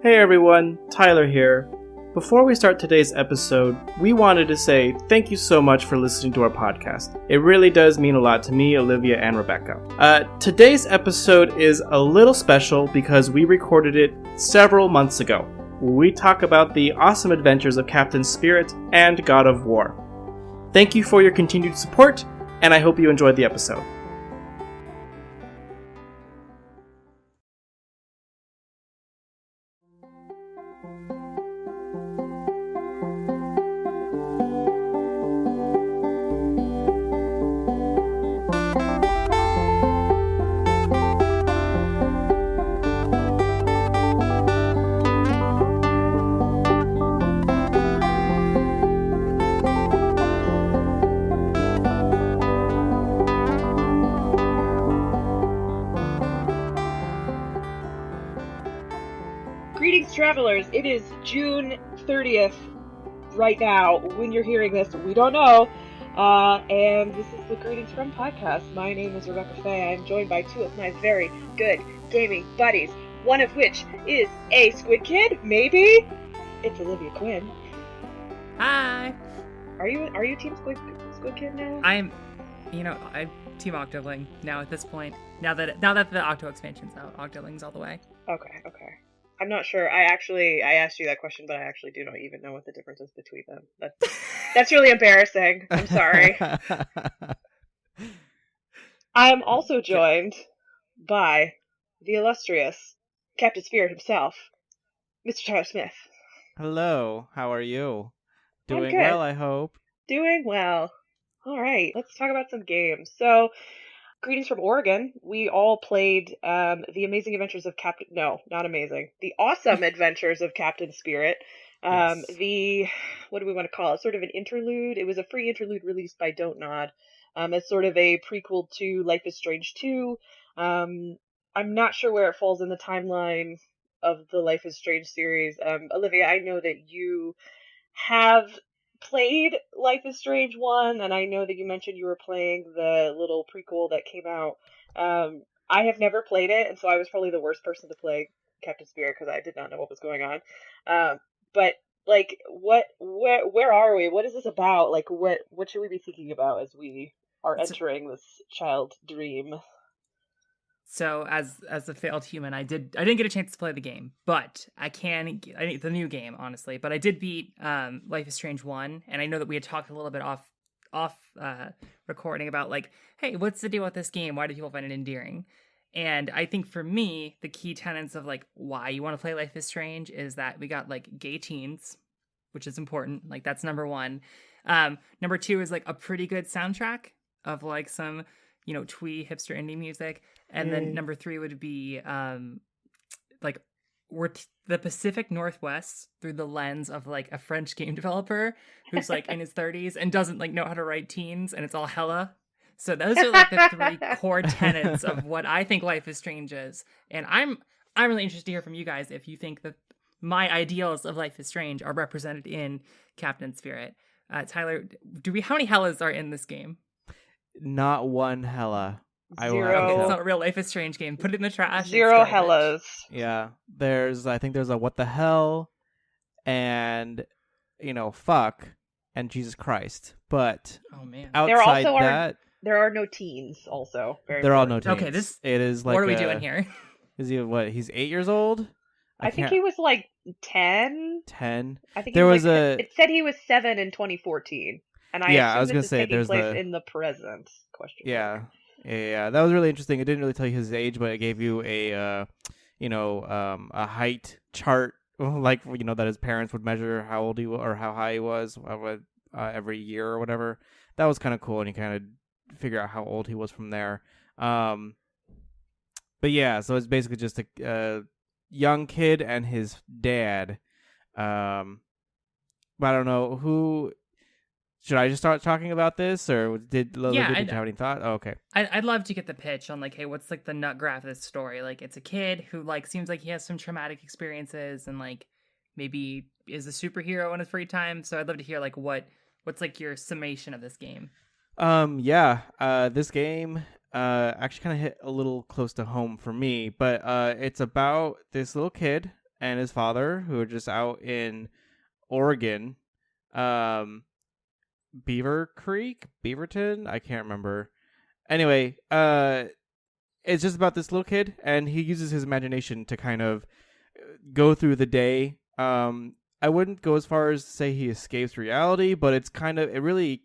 Hey everyone, Tyler here. Before we start today's episode, we wanted to say thank you so much for listening to our podcast. It really does mean a lot to me, Olivia, and Rebecca. Today's episode is a little special because we recorded it several months ago. We talk about the awesome adventures of Captain Spirit and God of War. Thank you for your continued support, and I hope you enjoyed the episode. Greetings, travelers. It is June 30th right now. When you're hearing this, we don't know. And this is the Greetings From podcast. My name is Rebecca Faye. I'm joined by two of my very good gaming buddies, one of which is a Squid Kid, maybe? It's Olivia Quinn. Hi. Are you Team Squid Kid now? I'm Team Octoling now at this point. Now that the Octo expansion's out, Octoling's all the way. Okay. I'm not sure. I asked you that question, but I actually do not even know what the difference is between them. That's really embarrassing. I'm sorry. I am also joined by the illustrious Captain Spirit himself, Mr. Tyler Smith. Hello, how are you? I'm Doing good. well, I hope. Doing well. All right, let's talk about some games. So, Greetings from Oregon. We all played The Amazing Adventures of Captain... No, not amazing. The Awesome Adventures of Captain Spirit. Yes. What do we want to call it? Sort of an interlude. It was a free interlude released by DontNod as sort of a prequel to Life is Strange 2. I'm not sure where it falls in the timeline of the Life is Strange series. Olivia, I know that you have played Life is Strange 1, and I know that you mentioned you were playing the little prequel that came out. I have never played it, and so I was probably the worst person to play Captain Spirit because I did not know what was going on. But like, where are we? What is this about? Like, what should we be thinking about as we are entering this child dream? So as a failed human, I didn't get a chance to play the game, but the new game, honestly. But I did beat Life is Strange 1, and I know that we had talked a little bit off recording about like, hey, what's the deal with this game? Why do people find it endearing? And I think for me, the key tenets of like why you want to play Life is Strange is that we got like gay teens, which is important. Like that's number one. Number two is like a pretty good soundtrack of like some, twee hipster indie music. And then number three would be like we're the Pacific Northwest through the lens of like a French game developer who's like in his 30s and doesn't like know how to write teens, and it's all hella. So those are like the three core tenets of what I think Life is Strange is. And I'm really interested to hear from you guys if you think that my ideals of Life is Strange are represented in Captain Spirit. Tyler, how many hellas are in this game? Not one hella. Zero. Okay, it's not a real Life is Strange game. Put it in the trash. Zero hellas. Yeah, I think there's a what the hell, and fuck, and Jesus Christ. But oh man, outside that, there are no teens. Also, there are no teens. Okay, it is like what are we doing here? Is he what? He's 8 years old. I think he was like 10. 10. I think there was was It said he was 7 in 2014, and I was gonna say there's place in the present question. Yeah. Yeah, that was really interesting. It didn't really tell you his age, but it gave you a height chart, like that his parents would measure how old he was or how high he was every year or whatever. That was kind of cool, and you kind of figure out how old he was from there. But yeah, so it's basically just a young kid and his dad. But I don't know who. Should I just start talking about this, or did you have any thought? Oh, okay. I'd love to get the pitch on like, hey, what's like the nut graph of this story? Like, it's a kid who like seems like he has some traumatic experiences and like maybe is a superhero in his free time. So I'd love to hear like what's like your summation of this game. This game actually kind of hit a little close to home for me, but it's about this little kid and his father, who are just out in Oregon, Beaver Creek, Beaverton, I can't remember. Anyway, it's just about this little kid, and he uses his imagination to kind of go through the day. I wouldn't go as far as to say he escapes reality, but it really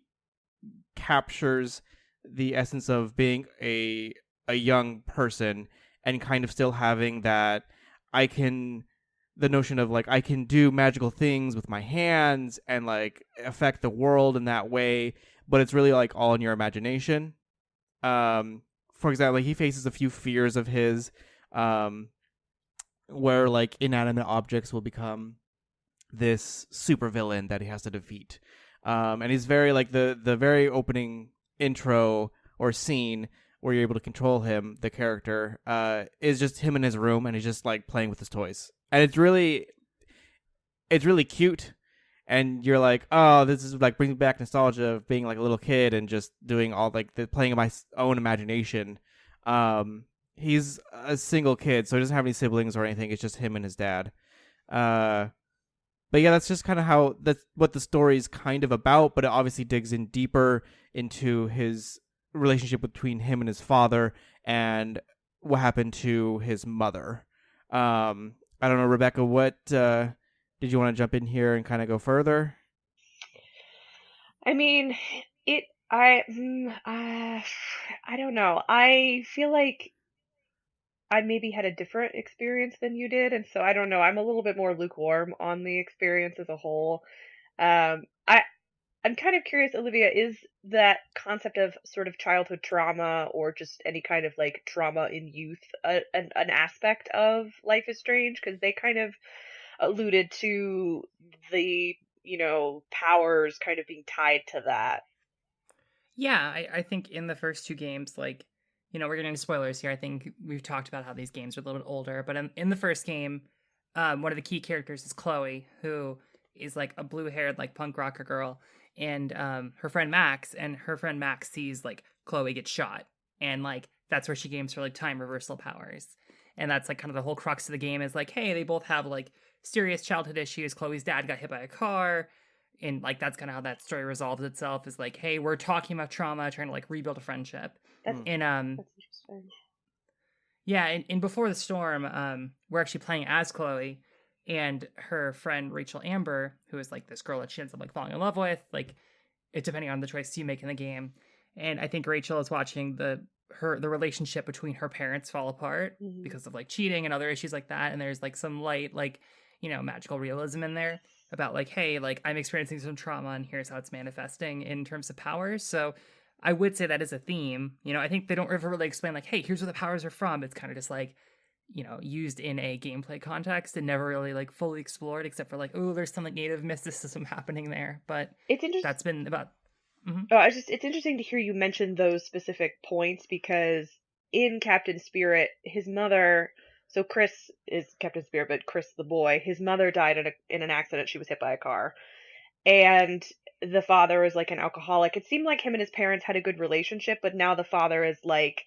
captures the essence of being a young person and kind of still having that the notion of like I can do magical things with my hands and like affect the world in that way, but it's really like all in your imagination. For example, he faces a few fears of his, where like inanimate objects will become this supervillain that he has to defeat. And he's very like the very opening intro or scene where you're able to control him, the character, is just him in his room and he's just like playing with his toys. And it's really cute. And you're like, oh, this is like brings back nostalgia of being like a little kid and just doing all like playing in my own imagination. He's a single kid, so he doesn't have any siblings or anything. It's just him and his dad. But yeah, that's just kind of that's what the story's kind of about. But it obviously digs in deeper into his relationship between him and his father and what happened to his mother. I don't know, Rebecca, what did you want to jump in here and kind of go further? I mean, I don't know. I feel like I maybe had a different experience than you did, and so I don't know. I'm a little bit more lukewarm on the experience as a whole. I'm kind of curious, Olivia, is that concept of sort of childhood trauma or just any kind of like trauma in youth an aspect of Life is Strange? Because they kind of alluded to the, powers kind of being tied to that. Yeah, I think in the first two games, like, we're getting into spoilers here. I think we've talked about how these games are a little bit older, but in the first game, one of the key characters is Chloe, who is like a blue-haired like punk rocker girl, and her friend Max sees like Chloe get shot, and like that's where she gains her like time reversal powers, and that's like kind of the whole crux of the game is like, hey, they both have like serious childhood issues. Chloe's dad got hit by a car, and like that's kind of how that story resolves itself. Is like, hey, we're talking about trauma, trying to like rebuild a friendship. That's interesting. Yeah, and Before the Storm, we're actually playing as Chloe and her friend Rachel Amber, who is like this girl that she ends up like falling in love with, like it depending on the choice you make in the game. And I think Rachel is watching the relationship between her parents fall apart because of like cheating and other issues like that. And there's like some light, like, magical realism in there about like, hey, like I'm experiencing some trauma and here's how it's manifesting in terms of powers. So I would say that is a theme. I think they don't ever really explain like, hey, here's where the powers are from. It's kind of just like, used in a gameplay context and never really like fully explored, except for like, oh, there's some like native mysticism happening there. But it's interesting. That's been about. Mm-hmm. It's interesting to hear you mention those specific points because in Captain Spirit, his mother. So Chris is Captain Spirit, but Chris the boy, his mother died in an accident. She was hit by a car, and the father is like an alcoholic. It seemed like him and his parents had a good relationship, but now the father is like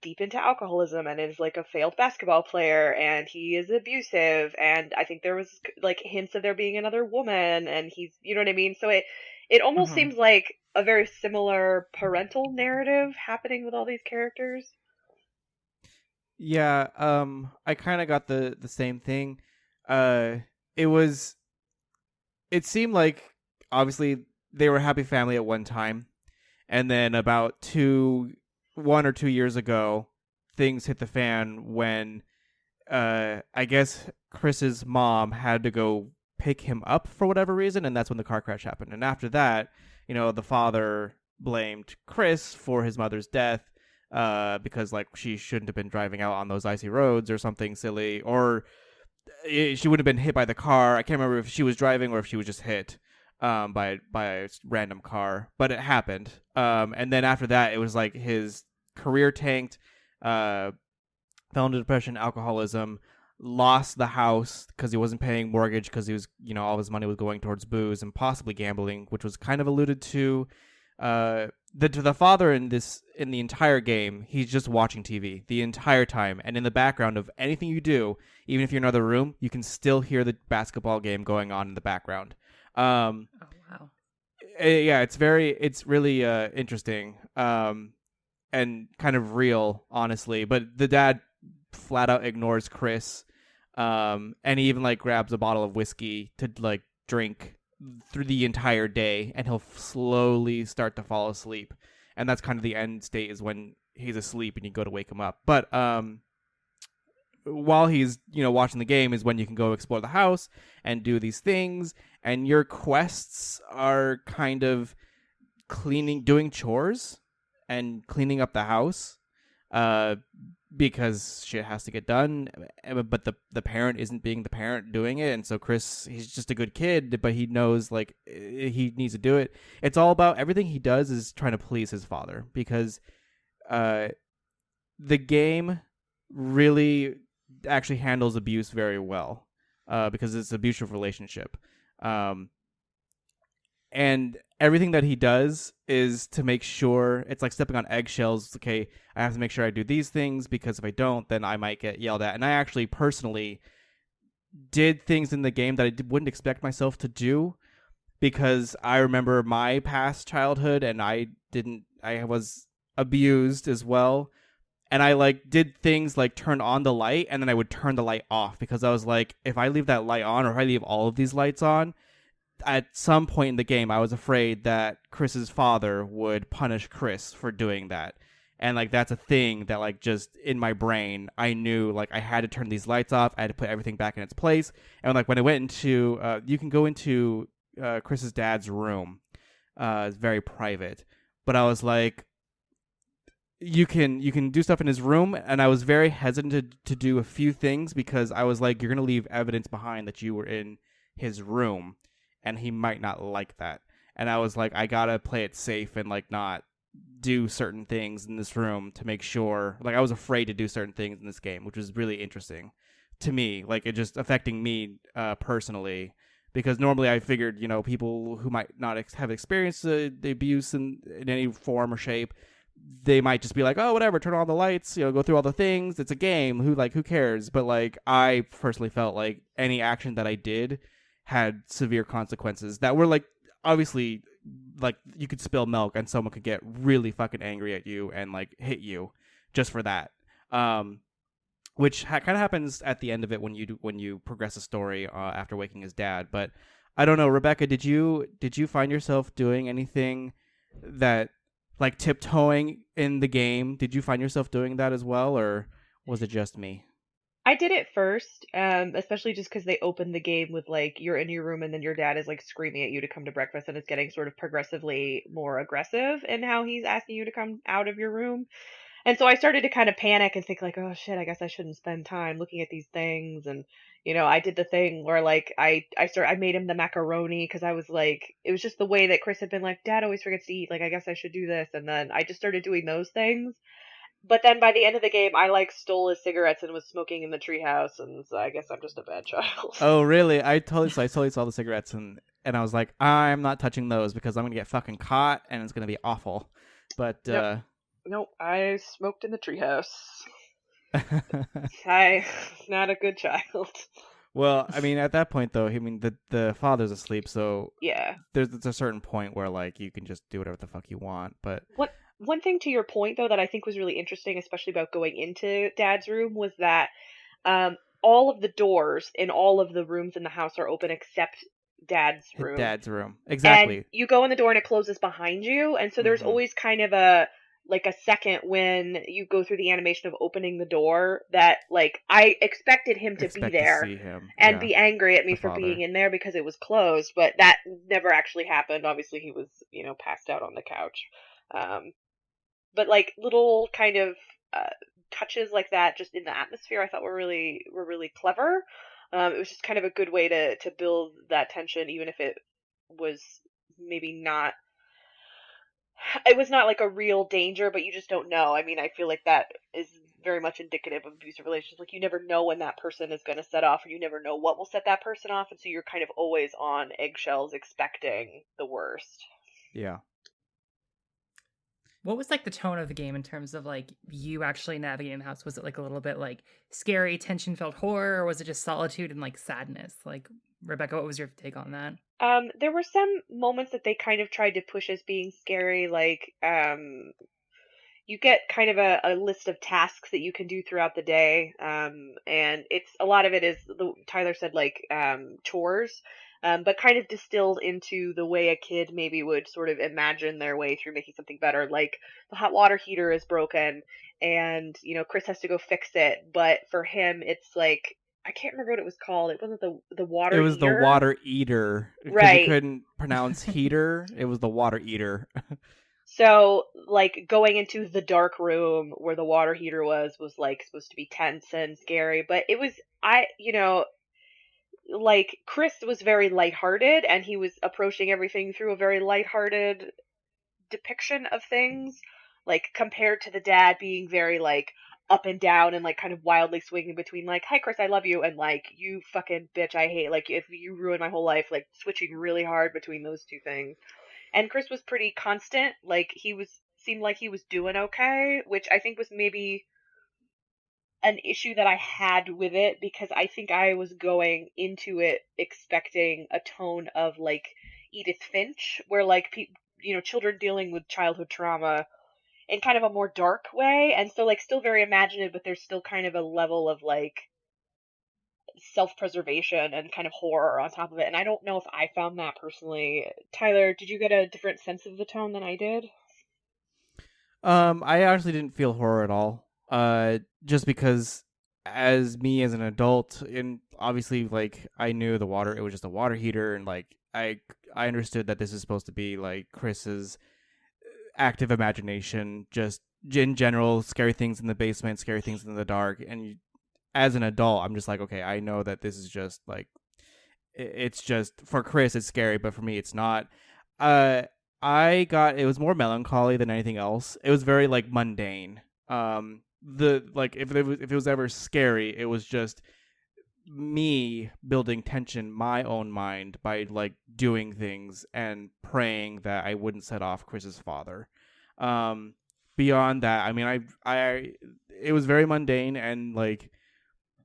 deep into alcoholism and is like a failed basketball player and he is abusive, and I think there was like hints of there being another woman, and he's, you know what I mean? So it almost seems like a very similar parental narrative happening with all these characters. Yeah, I kind of got the same thing. It seemed like obviously they were a happy family at one time, and then about 1 or 2 years ago, things hit the fan when I guess Chris's mom had to go pick him up for whatever reason, and that's when the car crash happened. And after that, the father blamed Chris for his mother's death because like she shouldn't have been driving out on those icy roads or something silly, or she would have been hit by the car. I can't remember if she was driving or if she was just hit by a random car, but it happened. And then after that, it was like his career tanked, fell into depression, alcoholism, lost the house because he wasn't paying mortgage because he was, all of his money was going towards booze and possibly gambling, which was kind of alluded to the father in the entire game, he's just watching TV the entire time, and in the background of anything you do, even if you're in another room, you can still hear the basketball game going on in the background. Oh wow. Yeah, it's really interesting, and kind of real, honestly. But the dad flat out ignores Chris, and he even like grabs a bottle of whiskey to like drink through the entire day, and he'll slowly start to fall asleep, and that's kind of the end state, is when he's asleep and you go to wake him up. But while he's watching the game is when you can go explore the house and do these things, and your quests are kind of doing chores and cleaning up the house, because shit has to get done, but the parent isn't being the parent doing it, and so Chris, he's just a good kid, but he knows like he needs to do it. It's all about, everything he does is trying to please his father, because the game really actually handles abuse very well, because it's an abusive relationship, and everything that he does is to make sure, it's like stepping on eggshells. Okay, I have to make sure I do these things, because if I don't, then I might get yelled at. And I actually personally did things in the game that I wouldn't expect myself to do, because I remember my past childhood, and I was abused as well. And I like did things like turn on the light, and then I would turn the light off, because I was like, if I leave that light on, or if I leave all of these lights on, at some point in the game, I was afraid that Chris's father would punish Chris for doing that. And like, that's a thing that like just in my brain, I knew like I had to turn these lights off. I had to put everything back in its place. And like when I went into, you can go into Chris's dad's room. It's very private. But I was like, you can do stuff in his room, and I was very hesitant to do a few things, because I was like, you're gonna leave evidence behind that you were in his room, and he might not like that. And I was like, I gotta play it safe and like not do certain things in this room to make sure. Like, I was afraid to do certain things in this game, which was really interesting to me. Like, it just affecting me personally, because normally I figured, people who might not have experienced the abuse in any form or shape, they might just be like, oh, whatever, turn on the lights, go through all the things. It's a game. Who cares? But like, I personally felt like any action that I did had severe consequences that were like, obviously, like, you could spill milk and someone could get really fucking angry at you and like hit you just for that. Which kind of happens at the end of it when you progress a story after waking his dad. But I don't know, Rebecca, did you find yourself doing anything that, like, tiptoeing in the game? Did you find yourself doing that as well, or was it just me? I did it first, especially just because they opened the game with like you're in your room and then your dad is like screaming at you to come to breakfast, and it's getting sort of progressively more aggressive in how he's asking you to come out of your room. And so I started to kind of panic and think like, oh shit, I guess I shouldn't spend time looking at these things. And I did the thing where like I made him the macaroni, because I was like, it was just the way that Chris had been like, Dad always forgets to eat. Like, I guess I should do this. And then I just started doing those things. But then by the end of the game, I like stole his cigarettes and was smoking in the treehouse, and so I guess I'm just a bad child. Oh, really? I totally saw the cigarettes, and I was like, I'm not touching those, because I'm gonna get fucking caught and it's gonna be awful. But Nope, I smoked in the treehouse. I'm not a good child. well, I mean, at that point though, I mean, the father's asleep, so Yeah. there's a certain point where like you can just do whatever the fuck you want. But One thing to your point though that I think was really interesting, especially about going into Dad's room, was that all of the doors in all of the rooms in the house are open except Dad's hit room. dad's room, And exactly. you go in the door and it closes behind you, and so there's Mm-hmm. always kind of a second when you go through the animation of opening the door that like I expected him to be Expect to there see him, and yeah, be angry at me the for being father. in there because it was closed, but that never actually happened. Obviously he was, passed out on the couch. Um but like little kind of uh, touches like that just in the atmosphere I thought were really clever. It was just kind of a good way to build that tension, even if it was maybe not, it was not like a real danger, but you just don't know. I mean, I feel like that is very much indicative of abusive relationships. Like, you never know when that person is going to set off, or you never know what will set that person off, and so you're kind of always on eggshells expecting the worst. Yeah. What was like the tone of the game in terms of like you actually navigating the house? Was it like a little bit like scary, tension-filled horror, or was it just solitude and like sadness? Like Rebecca, what was your take on that? There were some moments that they kind of tried to push as being scary, like you get kind of a list of tasks that you can do throughout the day, and it's a lot of it is Tyler said like chores, but kind of distilled into the way a kid maybe would sort of imagine their way through making something better. Like the hot water heater is broken, and Chris has to go fix it, but for him it's like I can't remember what it was called. It wasn't the It water was the heater, water eater because he right? couldn't pronounce heater. It was the water eater. So, like, going into the dark room where the water heater was like supposed to be tense and scary, but it was like Chris was very lighthearted and he was approaching everything through a very lighthearted depiction of things, like compared to the dad being very like up and down and like kind of wildly swinging between like, "Hi Chris, I love you," and like, "You fucking bitch, I hate like if you ruin my whole life," like switching really hard between those two things. And Chris was pretty constant. Like seemed like he was doing okay, which I think was maybe an issue that I had with it because I think I was going into it expecting a tone of like Edith Finch, where like children dealing with childhood trauma in kind of a more dark way, and so like still very imaginative, but there's still kind of a level of like self-preservation and kind of horror on top of it. And I don't know if I found that personally. Tyler, did you get a different sense of the tone than I did? I actually didn't feel horror at all. Just because as me as an adult, and obviously like I knew it was just a water heater, and like I understood that this is supposed to be like Chris's active imagination, just in general, scary things in the basement, scary things in the dark, and as an adult, I'm just like, okay, I know that this is just like it's just for Chris, it's scary, but for me, it's not. Uh, it was more melancholy than anything else. It was very like mundane. The like if it was ever scary, it was just me building tension my own mind by like doing things and praying that I wouldn't set off Chris's father. Um, Beyond that, I mean, I it was very mundane, and like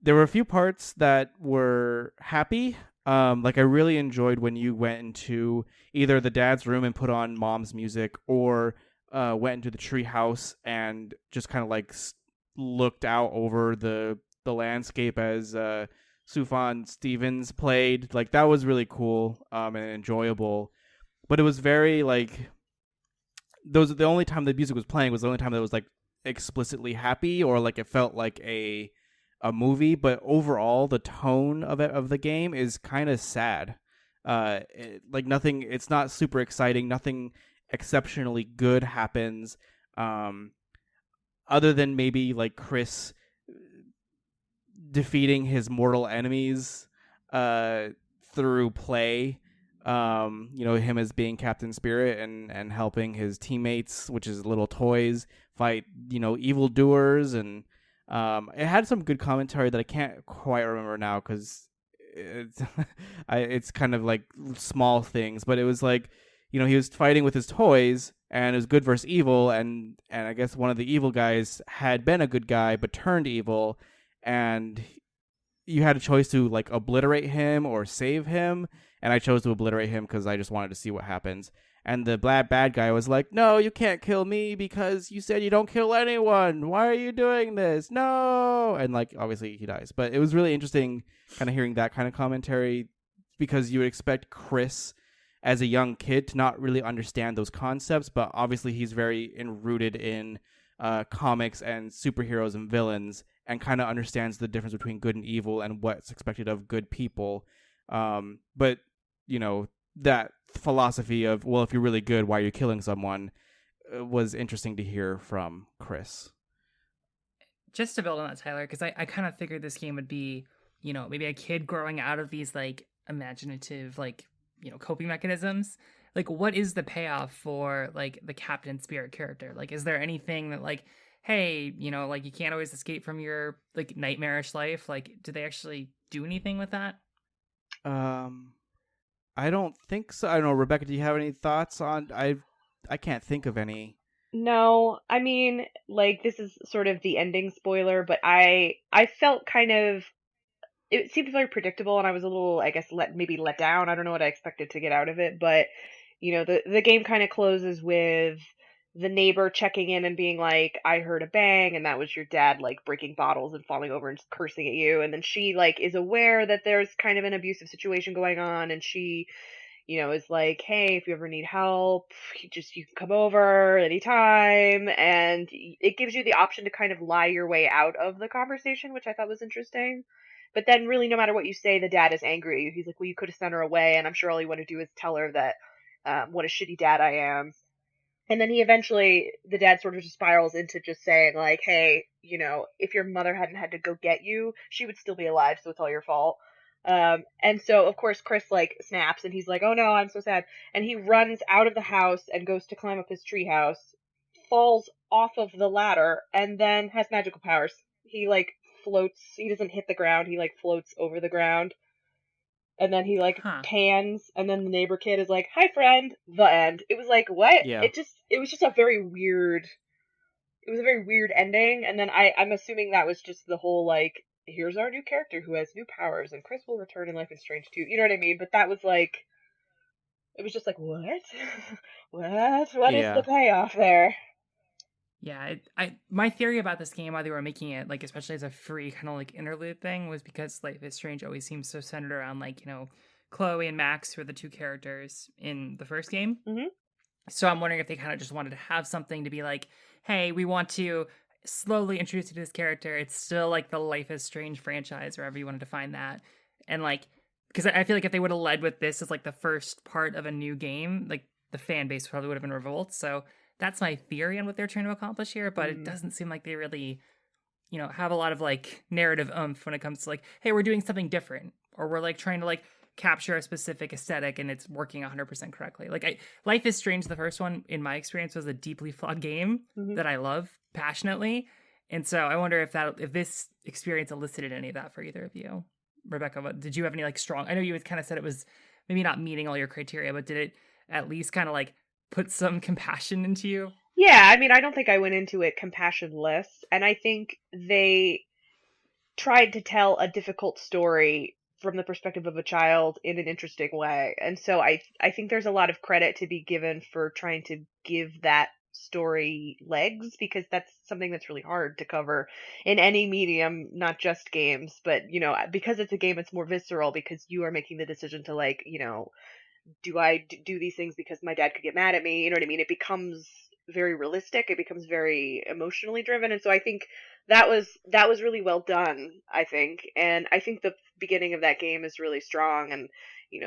there were a few parts that were happy. Like I really enjoyed when you went into either the dad's room and put on mom's music, or went into the tree house and just kind of like looked out over the landscape as Sufjan Stevens played. Like that was really cool and enjoyable. But it was very like the only time the music was playing was the only time that it was like explicitly happy, or like it felt like a movie. But overall, the tone of the game is kind of sad. Like nothing. It's not super exciting. Nothing exceptionally good happens. Other than maybe like Chris defeating his mortal enemies through play. Him as being Captain Spirit and helping his teammates, which is little toys, fight, evildoers. And it had some good commentary that I can't quite remember now because it's kind of like small things, but it was like, he was fighting with his toys and it was good versus evil. And I guess one of the evil guys had been a good guy, but turned evil. And you had a choice to like obliterate him or save him. And I chose to obliterate him because I just wanted to see what happens. And the bad guy was like, "No, you can't kill me because you said you don't kill anyone. Why are you doing this? No!" And like, obviously he dies. But it was really interesting kind of hearing that kind of commentary, because you would expect Chris as a young kid to not really understand those concepts. But obviously he's very rooted in comics and superheroes and villains, and kind of understands the difference between good and evil and what's expected of good people. But that philosophy of, well, if you're really good, why are you killing someone, was interesting to hear from Chris. Just to build on that, Tyler, because I kind of figured this game would be, maybe a kid growing out of these like imaginative, like, coping mechanisms. Like, what is the payoff for like the Captain Spirit character? Like, is there anything that like, hey, like you can't always escape from your like nightmarish life? Like, do they actually do anything with that? I don't think so. I don't know, Rebecca, do you have any thoughts on? I can't think of any. No, I mean, like, this is sort of the ending spoiler, but I felt kind of, it seemed very predictable, and I was a little, I guess, maybe let down. I don't know what I expected to get out of it, but the game kind of closes with the neighbor checking in and being like, "I heard a bang, and that was your dad like breaking bottles and falling over and cursing at you." And then she like is aware that there's kind of an abusive situation going on, and she is like, "Hey, if you ever need help, you can come over anytime." And it gives you the option to kind of lie your way out of the conversation, which I thought was interesting. But then, really, no matter what you say, the dad is angry at you. He's like, "Well, you could have sent her away," and I'm sure all you want to do is tell her that what a shitty dad I am. And then the dad sort of just spirals into just saying, like, "Hey, if your mother hadn't had to go get you, she would still be alive, so it's all your fault." And so, of course, Chris, like, snaps, and he's like, "Oh no, I'm so sad." And he runs out of the house and goes to climb up his treehouse, falls off of the ladder, and then has magical powers. He, like, floats. He doesn't hit the ground, he, like, floats over the ground. And then he like Huh. pans, and then the neighbor kid is like, "Hi, friend." The end. It was like, what? Yeah. It was just a very weird. It was a very weird ending. And then I'm assuming that was just the whole like, here's our new character who has new powers, and Chris will return in Life is Strange 2. You know what I mean? But that was like, it was just like, what? What is the Yeah. payoff there? Yeah, my theory about this game, why they were making it like, especially as a free kind of like interlude thing, was because Life is Strange always seems so centered around like Chloe and Max, who are the two characters in the first game. Mm-hmm. So I'm wondering if they kind of just wanted to have something to be like, hey, we want to slowly introduce you to this character. It's still like the Life is Strange franchise, wherever you want to define that, and like, because I feel like if they would have led with this as like the first part of a new game, like the fan base probably would have been revolt. So that's my theory on what they're trying to accomplish here, but it doesn't seem like they really, have a lot of like narrative oomph when it comes to like, hey, we're doing something different, or we're like trying to like capture a specific aesthetic and it's working 100% correctly. Like Life is Strange, the first one, in my experience, was a deeply flawed game that I love passionately. And so I wonder if this experience elicited any of that for either of you. Rebecca, did you have any like strong, I know you had kind of said it was maybe not meeting all your criteria, but did it at least kind of like put some compassion into you? Yeah, I mean, I don't think I went into it compassionless, and I think they tried to tell a difficult story from the perspective of a child in an interesting way. And so I think there's a lot of credit to be given for trying to give that story legs, because that's something that's really hard to cover in any medium, not just games. But because it's a game, it's more visceral, because you are making the decision to, like, do I do these things because my dad could get mad at me? You know what I mean? It becomes very realistic. It becomes very emotionally driven. And so I think that was really well done, I think. And I think the beginning of that game is really strong, and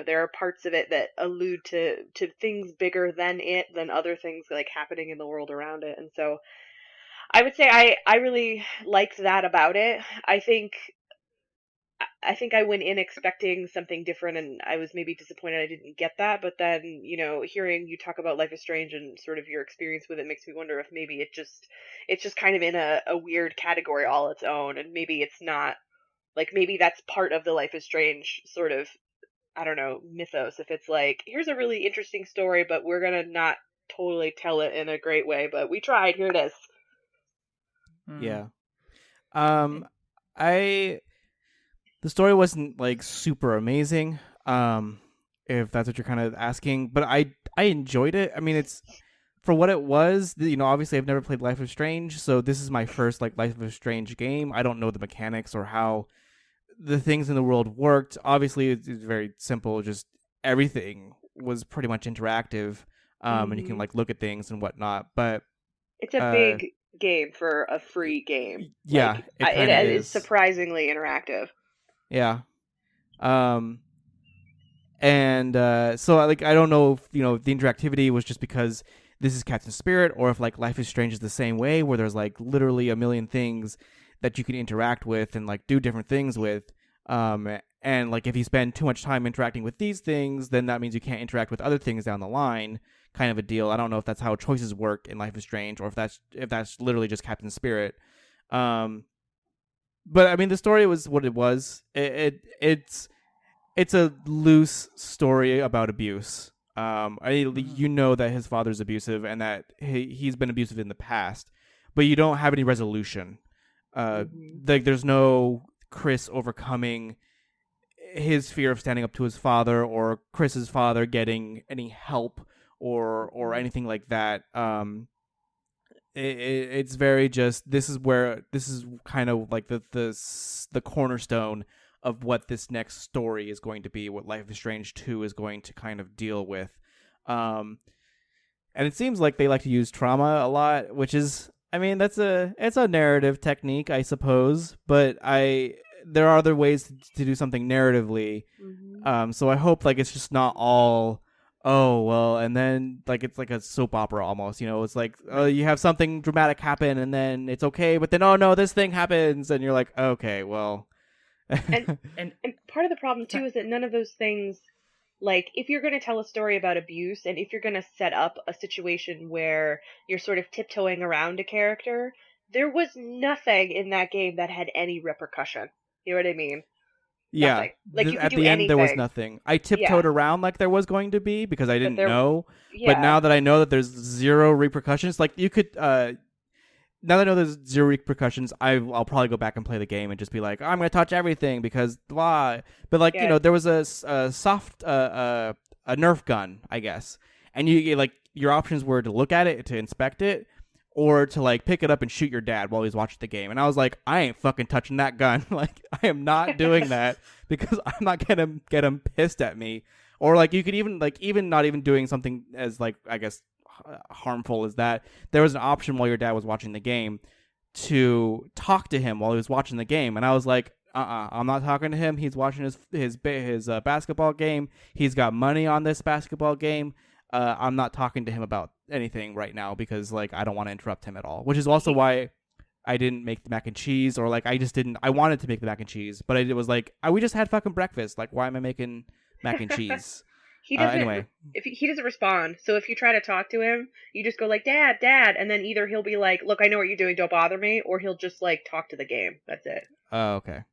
there are parts of it that allude to things bigger than other things like happening in the world around it. And so I would say I really liked that about it. I think I went in expecting something different, and I was maybe disappointed I didn't get that. But then, hearing you talk about Life is Strange and sort of your experience with it makes me wonder if maybe it's just kind of in a weird category all its own, and maybe it's not, like, maybe that's part of the Life is Strange sort of, I don't know, mythos. If it's like, here's a really interesting story, but we're gonna not totally tell it in a great way, but we tried. Here it is. Yeah. I the story wasn't like super amazing. If that's what you're kind of asking, but I enjoyed it. I mean, it's for what it was. Obviously I've never played Life is Strange, so this is my first like Life is Strange game. I don't know the mechanics or how the things in the world worked. Obviously it's very simple. Just everything was pretty much interactive, and you can like look at things and whatnot. But It's a big game for a free game. yeah, Like, it kind of it's is surprisingly interactive. Yeah. And so like I don't know if the interactivity was just because this is Captain Spirit, or if like Life is Strange is the same way, where there's like literally a million things that you can interact with and like do different things with. And like if you spend too much time interacting with these things, then that means you can't interact with other things down the line, kind of a deal. I don't know if that's how choices work in Life is Strange, or if that's literally just Captain Spirit. But I mean, the story was what it was. It's a loose story about abuse. You know that his father's abusive and that he's been abusive in the past, but you don't have any resolution. Like there's no Chris overcoming his fear of standing up to his father, or Chris's father getting any help or anything like that. It's very just this is kind of like the cornerstone of what this next story is going to be, what Life is Strange 2 is going to kind of deal with. And it seems like they like to use trauma a lot, which is, I mean, it's a narrative technique, I suppose, but there are other ways to do something narratively. So I hope like it's just not all, oh, well, and then like it's like a soap opera almost, you know, it's like, oh, you have something dramatic happen and then it's okay, but then, oh no, this thing happens and you're like, okay, well. and part of the problem too is that none of those things, like if you're going to tell a story about abuse and if you're going to set up a situation where you're sort of tiptoeing around a character, there was nothing in that game that had any repercussion. You know what I mean? Yeah. Nothing. Like you could at do the end anything. there was nothing. I tiptoed around like there was going to be because I didn't know. Yeah. But now that I know that there's zero repercussions, like you could now that I know there's zero repercussions, I'll probably go back and play the game and just be like, oh, I'm going to touch everything because blah. But like, you know, there was a soft a Nerf gun, I guess. And you like your options were to look at it, to inspect it, or to like pick it up and shoot your dad while he's watching the game. And I was like, I ain't fucking touching that gun. Like I am not doing that because I'm not going to get him pissed at me. Or like you could even not even doing something as like, I guess, harmful as that, there was an option while your dad was watching the game to talk to him while he was watching the game. And I was like, I'm not talking to him. He's watching his basketball game. He's got money on this basketball game. I'm not talking to him about anything right now because like I don't want to interrupt him at all, which is also why I didn't make the mac and cheese, or like I wanted to make the mac and cheese, but it was like we just had fucking breakfast. Like why am I making mac and cheese? He doesn't. Anyway, if he doesn't respond, so if you try to talk to him, you just go like, "Dad, Dad," and then either he'll be like, "Look, I know what you're doing. Don't bother me," or he'll just like talk to the game. That's it. Oh, okay.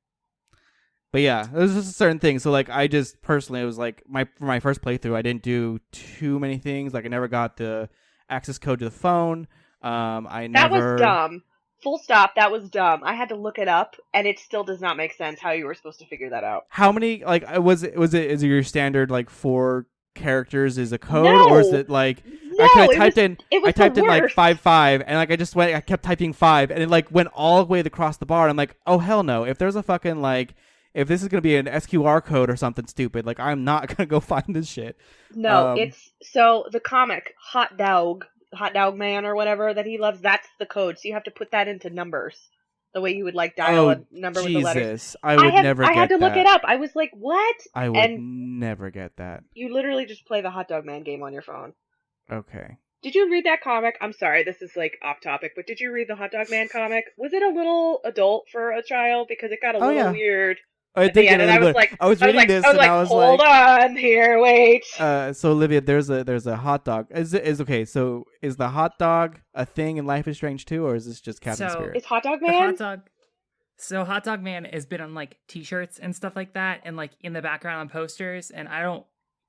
But yeah, there's just a certain thing. So like, I just personally, it was like for my first playthrough, I didn't do too many things. Like I never got the access code to the phone. That was dumb. Full stop. That was dumb. I had to look it up, and it still does not make sense how you were supposed to figure that out. How many, like, is it your standard, like, 4 characters is a code? No! Or is it, like, no, I typed in, like, 5, and, like, I kept typing 5, and it, like, went all the way across the bar, and I'm like, oh, hell no. If there's a fucking, like, if this is going to be an SQR code or something stupid, like, I'm not going to go find this shit. No, so the comic, Hot Dog Man or whatever that he loves, that's the code. So you have to put that into numbers. The way you would like dial a number with the letters. I would never get that. I had to look it up. I was like, what? I would never get that. You literally just play the Hot Dog Man game on your phone. Okay. Did you read that comic? I'm sorry, this is like off topic, but did you read the Hot Dog Man comic? Was it a little adult for a child? Because it got a little weird. I did get a little bit. I was reading this and I was like, hold on here, wait. So Olivia, there's a hot dog. Is okay? So is the hot dog a thing in Life is Strange 2, or is this just Captain Spirit? Is Hot Dog Man? Hot Dog Man has been on like T-shirts and stuff like that, and like in the background on posters. And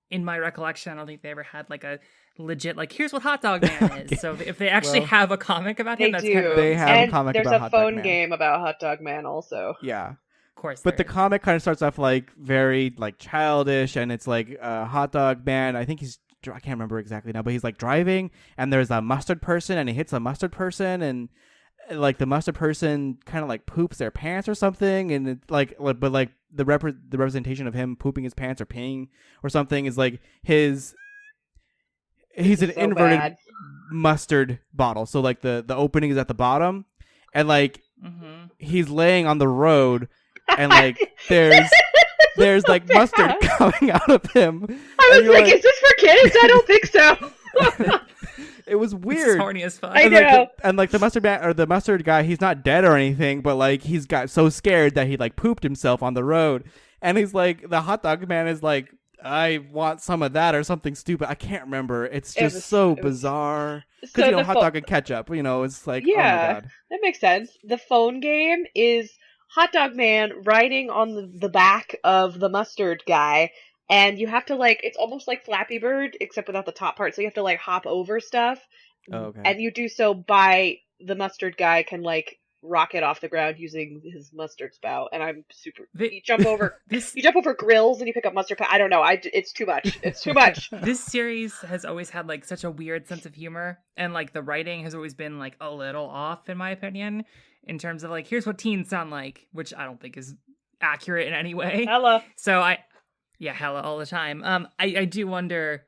in my recollection, I don't think they ever had like a legit like here's what Hot Dog Man is. Okay. So if they actually have a comic about him, that's kind of they have a comic about Hot Dog Man. There's a phone game about Hot Dog Man also. Yeah. Course, but the comic kind of starts off like very like childish, and it's like Hot Dog Man. I think I can't remember exactly now, but he's like driving, and there's a mustard person, and he hits a mustard person, and like the mustard person kind of like poops their pants or something, and it's like, but like the representation of him pooping his pants or peeing or something is like he's an inverted mustard bottle. So like the opening is at the bottom, and like he's laying on the road. And like there's like mustard coming out of him. I was like, is this for kids? I don't think so. It was weird. It's horny as fuck. I know. Like the mustard man or the mustard guy, he's not dead or anything, but like he's got so scared that he like pooped himself on the road. And he's like, the hot dog man is like, I want some of that or something stupid. I can't remember. It's just so bizarre. Because hot dog and ketchup. It's like, oh my God. That makes sense. The phone game is Hot Dog Man riding on the back of the mustard guy, and you have to like, it's almost like Flappy Bird except without the top part. So you have to like hop over stuff, Oh, okay. and you do so by the mustard guy can like rocket off the ground using his mustard spout, and I'm super. You jump over this you jump over grills and you pick up mustard. I don't know. It's too much. It's too much. this series has always had like such a weird sense of humor, and like the writing has always been like a little off in my opinion in terms of like here's what teens sound like, which I don't think is accurate in any way. Hella. So hella all the time. I do wonder,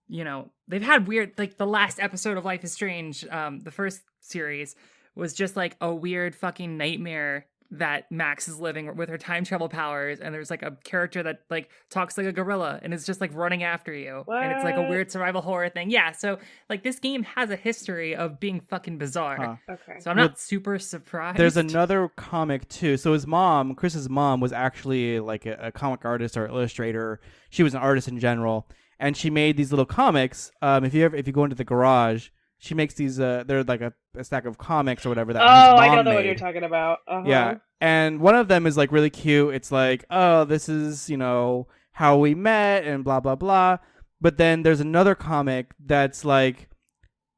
you know, they've had weird, like the last episode of Life is Strange, the first series was just like a weird fucking nightmare that Max is living with her time travel powers, and there's like a character that like talks like a gorilla and is just like running after you. What? And it's like a weird survival horror thing. Yeah, so like this game has a history of being fucking bizarre. Huh. Okay. So I'm not super surprised. There's another comic too. So his mom, Chris's mom, was actually like a comic artist or illustrator. She was an artist in general, and she made these little comics. If you go into the garage, she makes these. They're like a stack of comics or whatever that his mom I don't know made. what you're talking about. Uh-huh. Yeah, and one of them is like really cute. It's like, oh, this is, you know, how we met and blah blah blah. But then there's another comic that's like,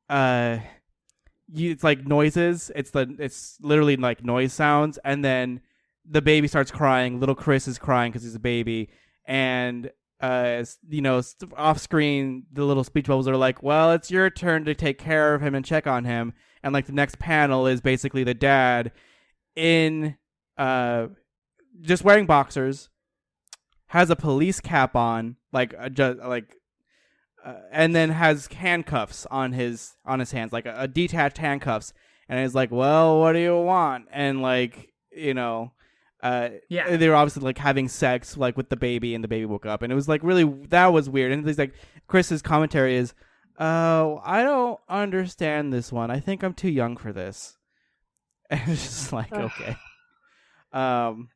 it's like noises. It's literally like noise sounds, and then the baby starts crying. Little Chris is crying because he's a baby, and you know, off screen, the little speech bubbles are like, well, it's your turn to take care of him and check on him. And like the next panel is basically the dad in just wearing boxers, has a police cap on, and then has handcuffs on his hands, like a detached handcuffs, and is like, well, what do you want? And like, you know, they were obviously like having sex like with the baby, and the baby woke up, and it was like really, that was weird. And it's like Chris's commentary is, oh, I don't understand this one. I think I'm too young for this. And it's just like, okay. Tyler,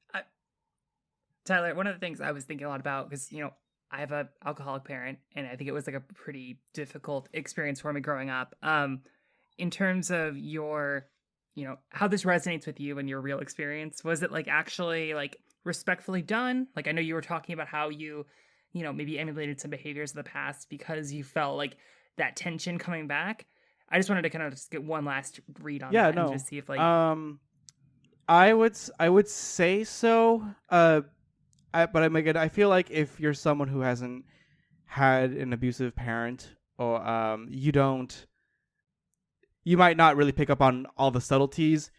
one of the things I was thinking a lot about, because, you know, I have a alcoholic parent, and I think it was like a pretty difficult experience for me growing up. In terms of your, you know, how this resonates with you and your real experience, was it like actually like respectfully done? Like, I know you were talking about how you know, maybe emulated some behaviors of the past because you felt like that tension coming back. I just wanted to kind of just get one last read on that and just see if like I would say so. But I feel like if you're someone who hasn't had an abusive parent, or you might not really pick up on all the subtleties.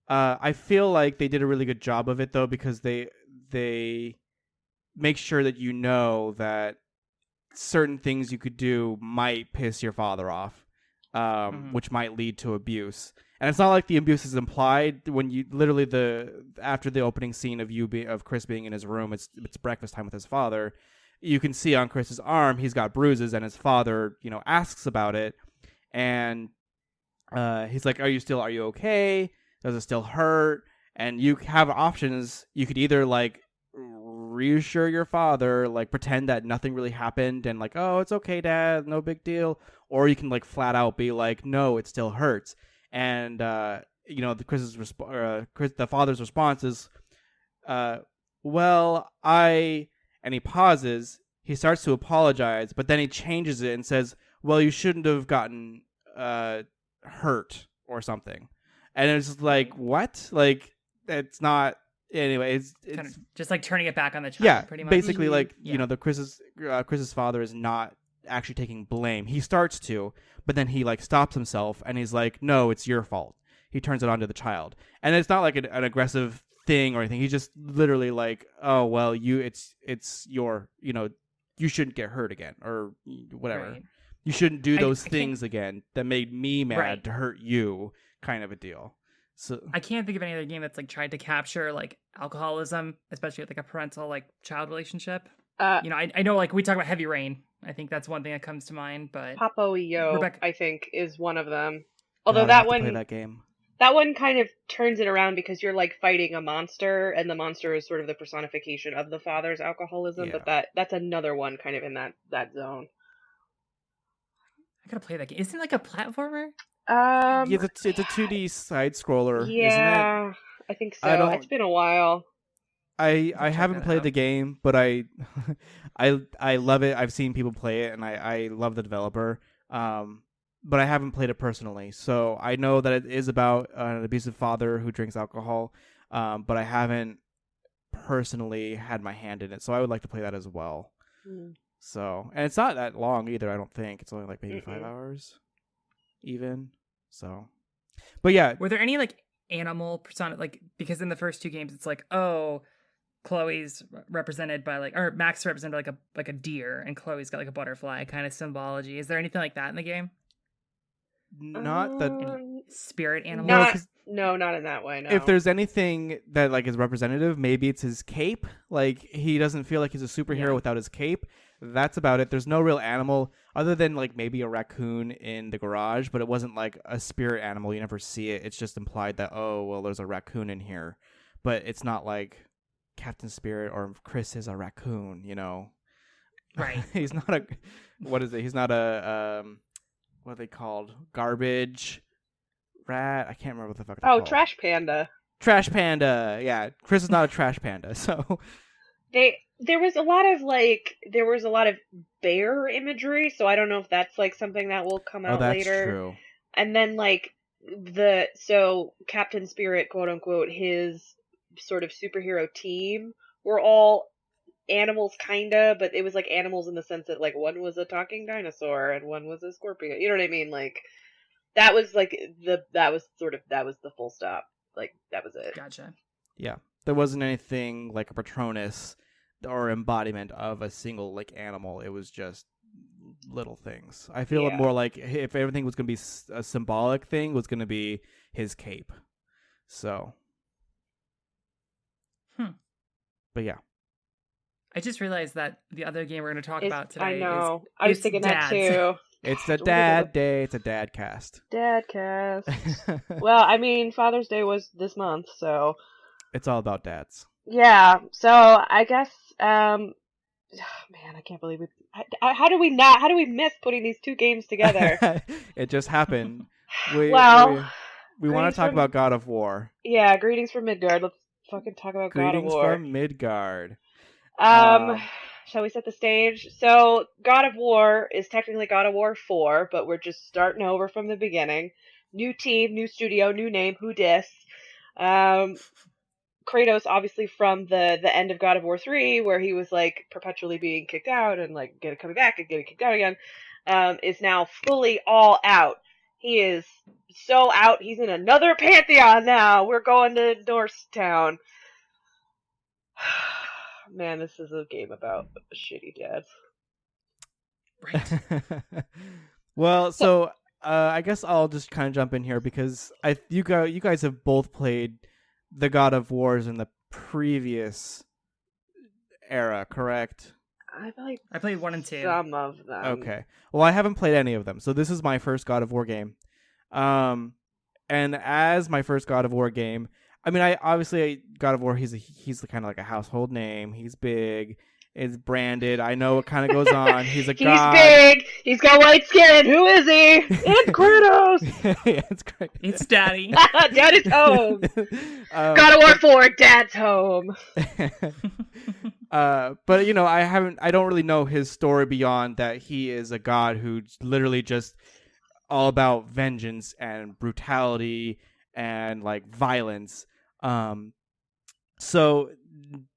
I feel like they did a really good job of it though, because they make sure that you know that certain things you could do might piss your father off, which might lead to abuse. And it's not like the abuse is implied when you literally after the opening scene of Chris being in his room, it's breakfast time with his father. You can see on Chris's arm he's got bruises, and his father, you know, asks about it, and he's like, "Are you okay? Does it still hurt?" And you have options. You could either like reassure your father, like pretend that nothing really happened and like, "Oh, it's okay, Dad, no big deal," or you can like flat out be like, "No, it still hurts." And you know, the father's response is, "Well, and he pauses. He starts to apologize, but then he changes it and says, "Well, you shouldn't have gotten hurt or something." And it's like, what? Like, it's not. Anyway, it's kind of just like turning it back on the child. Yeah, pretty much. Basically, like, you know, the Chris's father is not actually taking blame. He starts to, but then he like stops himself and he's like, "No, it's your fault." He turns it onto the child, and it's not like an aggressive thing or anything. He's just literally like, "Oh well, it's your, you know, you shouldn't get hurt again or whatever. Right. You shouldn't do those things again that made me mad to hurt you," kind of a deal. So I can't think of any other game that's like tried to capture like alcoholism, especially with like a parental like child relationship. You know, I know like we talk about Heavy Rain. I think that's one thing that comes to mind. But Papo-Yo, Rebecca, I think, is one of them. Although God, that I have to one, play that game. That one kind of turns it around because you're like fighting a monster, and the monster is sort of the personification of the father's alcoholism. Yeah. But that's another one kind of in that zone. I gotta play that game. Isn't it like a platformer? Yeah, it's a 2D side scroller, isn't it? I think so. It's been a while. I check haven't that played out. the game, but I love it. I've seen people play it, and I love the developer. But I haven't played it personally, so I know that it is about an abusive father who drinks alcohol. But I haven't personally had my hand in it, so I would like to play that as well. Mm. So, and it's not that long either. I don't think it's only like maybe Mm-mm. 5 hours, even. So, but yeah, Were there any like animal persona, like, because in the first two games it's like, oh, Chloe's represented by like, or Max represented like a deer, and Chloe's got like a butterfly kind of symbology. Is there anything like that in the game? not that. Any spirit animals? No, Not 'cause not in that way. No. if there's anything that like is representative, maybe it's his cape. Like he doesn't feel like he's a superhero Yeah. without his cape. That's about it. There's no real animal other than like maybe a raccoon in the garage, but it wasn't like a spirit animal. You never see it. It's just implied that, oh, well, there's a raccoon in here, but it's not like Captain Spirit or Chris is a raccoon, you know. Right. He's not a what is it? He's not a what are they called? Garbage rat? I can't remember what the fuck they're Oh, called. Trash Panda. Trash panda. Yeah, Chris is not a trash panda. So There was a lot of bear imagery, so I don't know if that's like something that will come out that's later. true. And then like Captain Spirit, quote unquote, his sort of superhero team were all animals kinda, but it was like animals in the sense that like one was a talking dinosaur and one was a scorpion. You know what I mean? Like that was like that was the full stop. Like that was it. Gotcha. Yeah, there wasn't anything like a Patronus or embodiment of a single like animal. It was just little things. I feel Yeah. more like if everything was going to be a symbolic thing, was going to be his cape. So, but yeah, I just realized that the other game we're going to talk about today I know. I was is thinking Dads. that too. it's the Look at dad day. It's a dad cast. Dad cast. Well, I mean, Father's Day was this month, so It's all about dads. yeah. So I guess, man, I can't believe we. How do we miss putting these two games together? It just happened. We We want greetings to talk from- about God of War. Yeah, greetings from Midgard. Let's fucking talk about God of Greetings War. from Midgard. Shall we set the stage? So, God of War is technically God of War 4, but we're just starting over from the beginning. New team, new studio, new name, who dis? Kratos, obviously from the end of God of War 3, where he was like perpetually being kicked out and like coming back and getting kicked out again, is now fully all out. He is so out. He's in another pantheon now. We're going to Norristown. Man, this is a game about shitty dads. Right. Well, so I guess I'll just kind of jump in here because you guys have both played the God of Wars in the previous era, correct? I played 1 and 2. Some of them. Okay. Well, I haven't played any of them, so this is my first God of War game. And as my first God of War game, I mean, God of War. He's kind of like a household name. He's big. It's branded. I know it kind of goes on. He's a god. He's big. He's got white skin. Who is he? It's Kratos. Yeah, it's great. It's Daddy. Daddy's home. God of War 4. Dad's home. But you know, I don't really know his story beyond that. He is a god who's literally just all about vengeance and brutality and like violence. So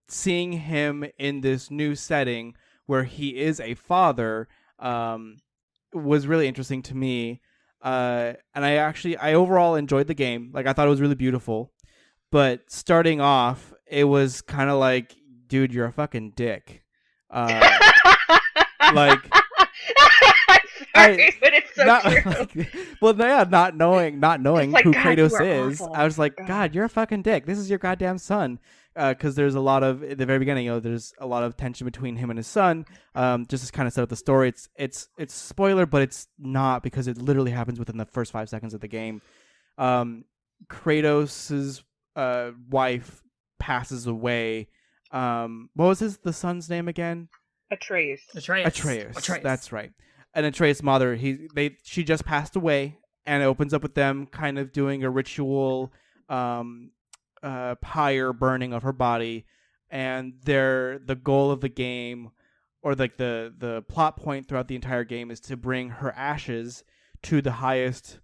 seeing him in this new setting where he is a father was really interesting to me. And I overall enjoyed the game. Like I thought it was really beautiful. But starting off, it was kind of like, dude, you're a fucking dick. Like I'm sorry, but it's so true. Not knowing like, who God, Kratos you are is, awful. I was like, God. God, you're a fucking dick. This is your goddamn son. Because there's a lot of at the very beginning, there's a lot of tension between him and his son. Just to kind of set up the story, it's spoiler, but it's not because it literally happens within the first 5 seconds of the game. Kratos's wife passes away. What was the son's name again? Atreus. Atreus. That's right. And Atreus' mother, she just passed away, and it opens up with them kind of doing a ritual pyre burning of her body, and the goal of the game, or like the plot point throughout the entire game, is to bring her ashes to the highest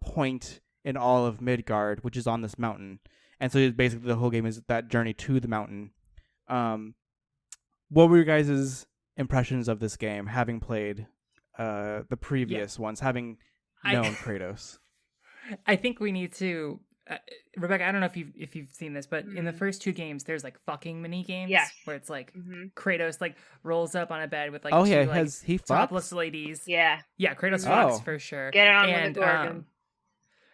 point in all of Midgard, which is on this mountain. And so basically the whole game is that journey to the mountain. What were your guys' impressions of this game, having played the previous ones, having known Kratos? I think we need to, Rebecca, I don't know if you've seen this, but in the first 2 games, there's like fucking mini games where it's like Kratos like rolls up on a bed with like two like he topless ladies. Yeah, Kratos fucks for sure. Get it on with the Gorgon.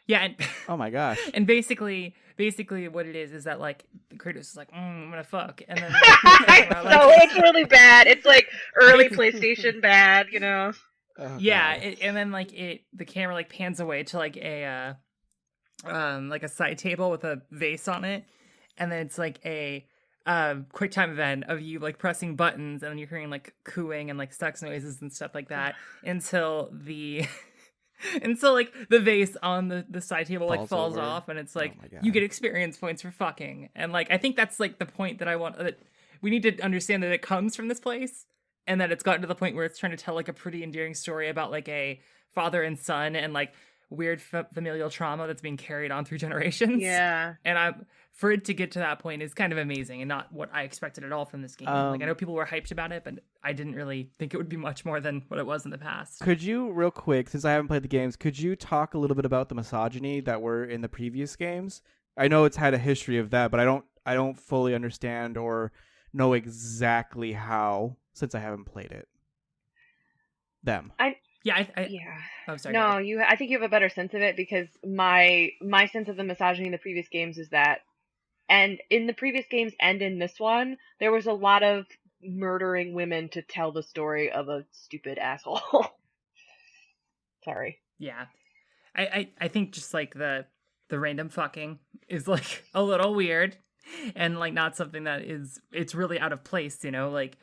And oh my gosh. And basically what it is that like Kratos is like, I'm gonna fuck, and then no, it's really bad. It's like early PlayStation bad, you know. Oh, yeah, and then like the camera like pans away to like a side table with a vase on it, and then it's like a quick time event of you like pressing buttons, and then you're hearing like cooing and like sex noises and stuff like that until like the vase on the side table like falls off, and it's like you get experience points for fucking. And like I think that's like the point that I want, that we need to understand that it comes from this place, and that it's gotten to the point where it's trying to tell like a pretty endearing story about like a father and son and like weird familial trauma that's being carried on through generations. Yeah. And for it to get to that point is kind of amazing, and not what I expected at all from this game. Like I know people were hyped about it, but I didn't really think it would be much more than what it was in the past. Could you, real quick, since I haven't played the games, could you talk a little bit about the misogyny that were in the previous games? I know it's had a history of that, but I don't fully understand or know exactly how, since I haven't played it. Yeah. Oh, sorry. No, I think you have a better sense of it, because my sense of the misogyny in the previous games is that, and in the previous games and in this one, there was a lot of murdering women to tell the story of a stupid asshole. Sorry. Yeah. I think just like the random fucking is like a little weird, and like not something that it's really out of place, you know, like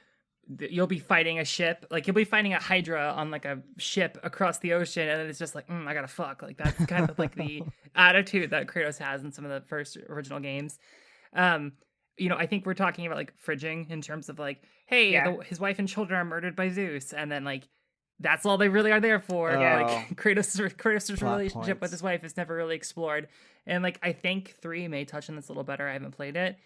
you'll be fighting a ship, like you'll be fighting a hydra on like a ship across the ocean, and then it's just like I gotta fuck. Like that's kind of like the attitude that Kratos has in some of the first original games. You know, I think we're talking about like fridging in terms of like, hey, his wife and children are murdered by Zeus, and then like that's all they really are there for. Like Kratos' relationship with his wife is never really explored, and like I think 3 may touch on this a little better. I haven't played it,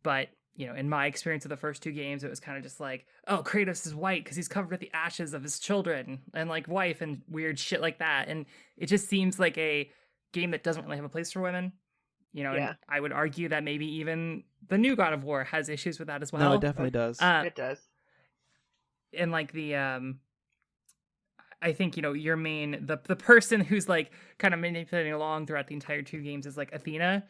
but you know, in my experience of the first 2 games, it was kind of just like, oh, Kratos is white because he's covered with the ashes of his children and like wife and weird shit like that. And it just seems like a game that doesn't really have a place for women, you know. And I would argue that maybe even the new God of War has issues with that as well. No, it definitely does. It does. And like I think, you know, your main, the person who's like kind of manipulating along throughout the entire 2 games is like Athena,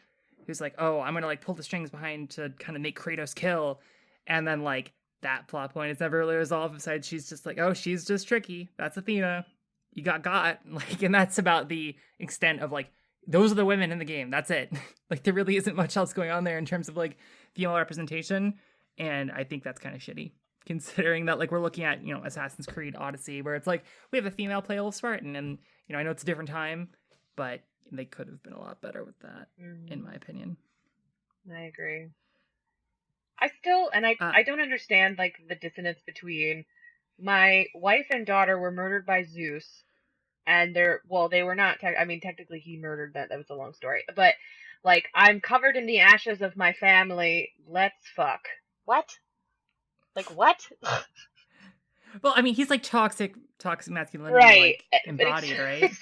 who's like, oh, I'm gonna like pull the strings behind to kind of make Kratos kill, and then like that plot point is never really resolved. Besides, she's just like, oh, she's just tricky. That's Athena. You got like, and that's about the extent of like those are the women in the game. That's it. Like there really isn't much else going on there in terms of like female representation, and I think that's kind of shitty, considering that like we're looking at, you know, Assassin's Creed Odyssey, where it's like we have a female playable Spartan, and you know, I know it's a different time, but they could have been a lot better with that, in my opinion. I agree. I still, and I don't understand like the dissonance between my wife and daughter were murdered by Zeus, and they were not. Technically, he murdered them. That was a long story, but like I'm covered in the ashes of my family. Let's fuck. What? Like what? Well, I mean, he's like toxic masculinity, right? Like, embodied, right? It's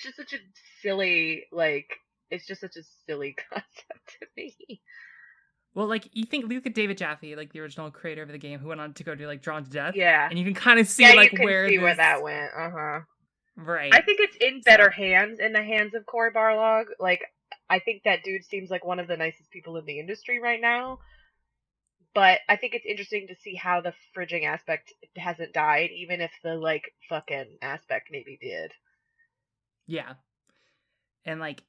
just such a silly, like, it's just such a silly concept to me. Well, like, look at David Jaffe, like the original creator of the game, who went on to go do like Drawn to Death. Yeah, and you can kind of see like where that went. Right. I think it's in better hands, in the hands of Cory Barlog. Like, I think that dude seems like one of the nicest people in the industry right now. But I think it's interesting to see how the fridging aspect hasn't died, even if the, like, fucking aspect maybe did. Yeah. And, like,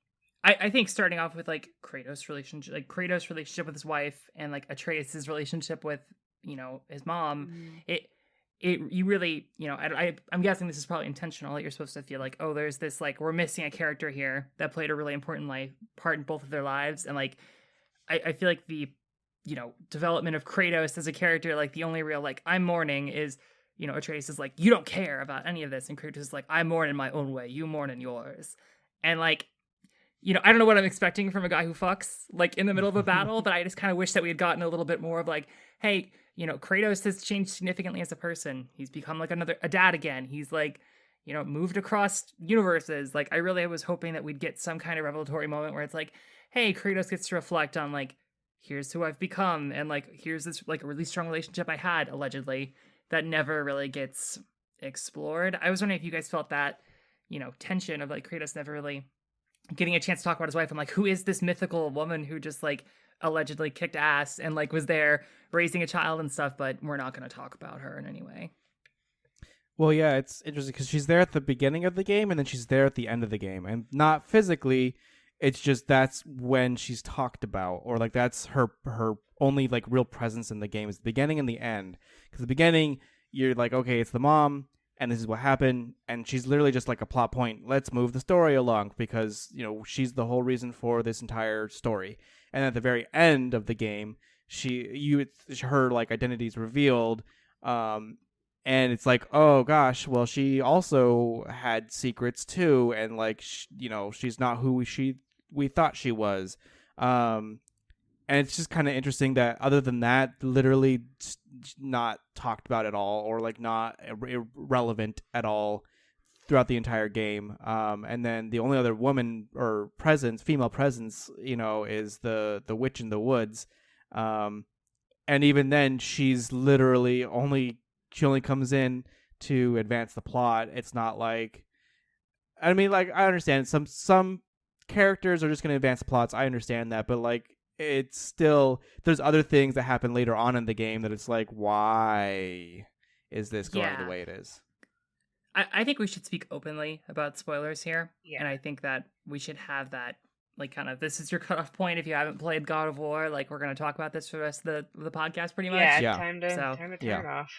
I think starting off with, like, Kratos' relationship with his wife, and, like, Atreus' relationship with, you know, his mom, you really, you know, I'm guessing this is probably intentional, that you're supposed to feel like, oh, there's this, like, we're missing a character here that played a really important part in both of their lives. And, like, I feel like the development of Kratos as a character. Like the only real like I'm mourning is, Atreus is like, you don't care about any of this, and Kratos is like, I mourn in my own way, you mourn in yours. And like, I don't know what I'm expecting from a guy who fucks like in the middle of a battle, but I just kind of wish that we had gotten a little bit more of like, hey, Kratos has changed significantly as a person. He's become like a dad again. He's like, moved across universes. Like I really was hoping that we'd get some kind of revelatory moment where it's like, hey, Kratos gets to reflect on like, here's who I've become, and like here's this like a really strong relationship I had allegedly that never really gets explored. I was wondering if you guys felt that, tension of like Kratos never really getting a chance to talk about his wife. I'm like, who is this mythical woman who just like allegedly kicked ass and like was there raising a child and stuff, but we're not going to talk about her in any way. Well, yeah, it's interesting because she's there at the beginning of the game and then she's there at the end of the game, and not physically. It's just that's when she's talked about, or like that's her only like real presence in the game is the beginning and the end. Because the beginning, you're like, okay, it's the mom, and this is what happened, and she's literally just like a plot point. Let's move the story along because she's the whole reason for this entire story. And at the very end of the game, her like identity is revealed, and it's like, oh gosh, well she also had secrets too, and like she's not who we thought she was, and it's just kind of interesting that other than that, literally not talked about at all, or like not irrelevant at all throughout the entire game. And then the only other woman or female presence, is the witch in the woods, and even then she's literally she only comes in to advance the plot. It's not like, I mean, like I understand some characters are just going to advance the plots. I understand that, but like it's still, there's other things that happen later on in the game that it's like, why is this going the way it is? I think we should speak openly about spoilers here. Yeah. And I think that we should have that like kind of, this is your cutoff point. If you haven't played God of War, like we're going to talk about this for the rest of the podcast pretty much. Yeah, time to turn it off.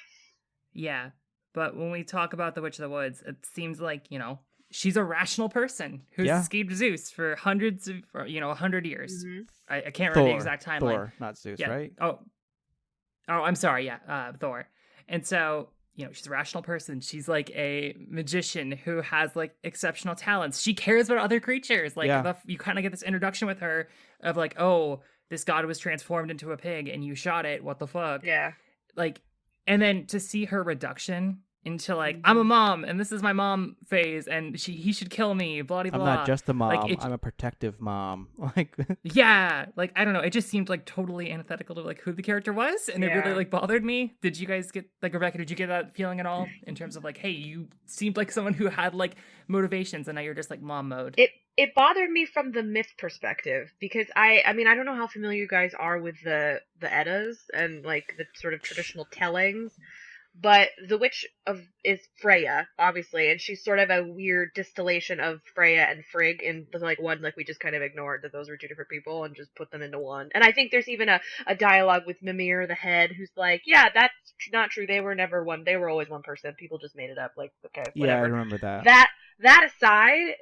Yeah. But when we talk about the Witch of the Woods, it seems like, she's a rational person who's escaped Zeus for hundreds of, 100 years. Mm-hmm. I can't remember the exact timeline. Thor, not Zeus, right? Oh, I'm sorry. Yeah, Thor. And so, she's a rational person. She's like a magician who has like exceptional talents. She cares about other creatures. Like you kind of get this introduction with her of like, oh, this god was transformed into a pig and you shot it. What the fuck? Yeah. Like, and then to see her reduction into like, I'm a mom and this is my mom phase and he should kill me, blah blah blah. I'm not just a mom, like, I'm a protective mom. Like yeah, like I don't know, it just seemed like totally antithetical to like who the character was, and it really like bothered me. Did you guys get, like, Rebecca, did you get that feeling at all in terms of like, hey, you seemed like someone who had like motivations and now you're just like mom mode? It bothered me from the myth perspective because I mean I don't know how familiar you guys are with the Eddas and like the sort of traditional tellings. But the witch is Freya, obviously, and she's sort of a weird distillation of Freya and Frigg in like one, like we just kind of ignored that those were two different people and just put them into one. And I think there's even a dialogue with Mimir the head who's like, yeah, that's not true. They were never one. They were always one person. People just made it up. Like, okay, whatever. Yeah, I remember that. That aside,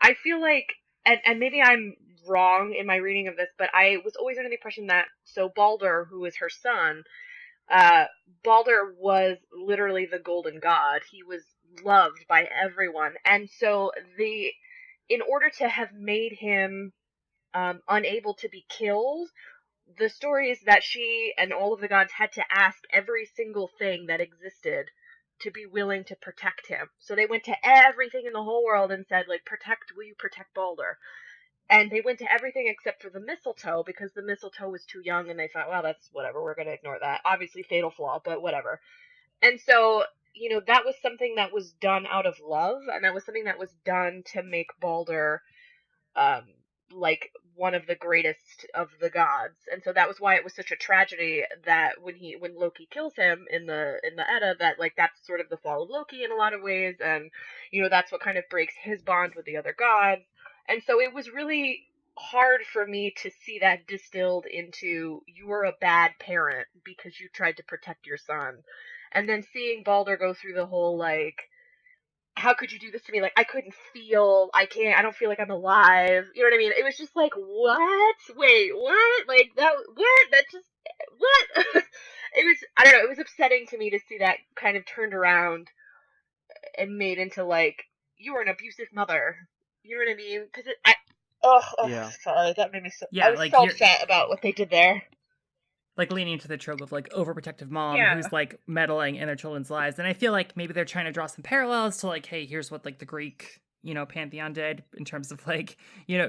I feel like, and maybe I'm wrong in my reading of this, but I was always under the impression that, so Balder, who is her son, Balder was literally the golden god. He was loved by everyone. And so in order to have made him unable to be killed, the story is that she and all of the gods had to ask every single thing that existed to be willing to protect him. So they went to everything in the whole world and said, like, will you protect Balder? And they went to everything except for the mistletoe because the mistletoe was too young and they thought, well, that's whatever, we're going to ignore that. Obviously fatal flaw, but whatever. And so, that was something that was done out of love, and that was something that was done to make Balder, like, one of the greatest of the gods. And so that was why it was such a tragedy that when Loki kills him in the Edda, that, like, that's sort of the fall of Loki in a lot of ways, and, that's what kind of breaks his bond with the other gods. And so it was really hard for me to see that distilled into, you were a bad parent because you tried to protect your son. And then seeing Balder go through the whole, like, how could you do this to me? Like, I don't feel like I'm alive. You know what I mean? It was just like, what? Wait, what? Like, what? That just, I don't know, it was upsetting to me to see that kind of turned around and made into, like, you were an abusive mother. You know what I mean? Because Yeah. sorry, that made me so... I Yeah, was like so you're upset about what they did there. like leaning into the trope of like overprotective mom Yeah. who's like meddling in their children's lives. And I feel like maybe they're trying to draw some parallels to like, hey, here's what like the Greek, pantheon did in terms of like,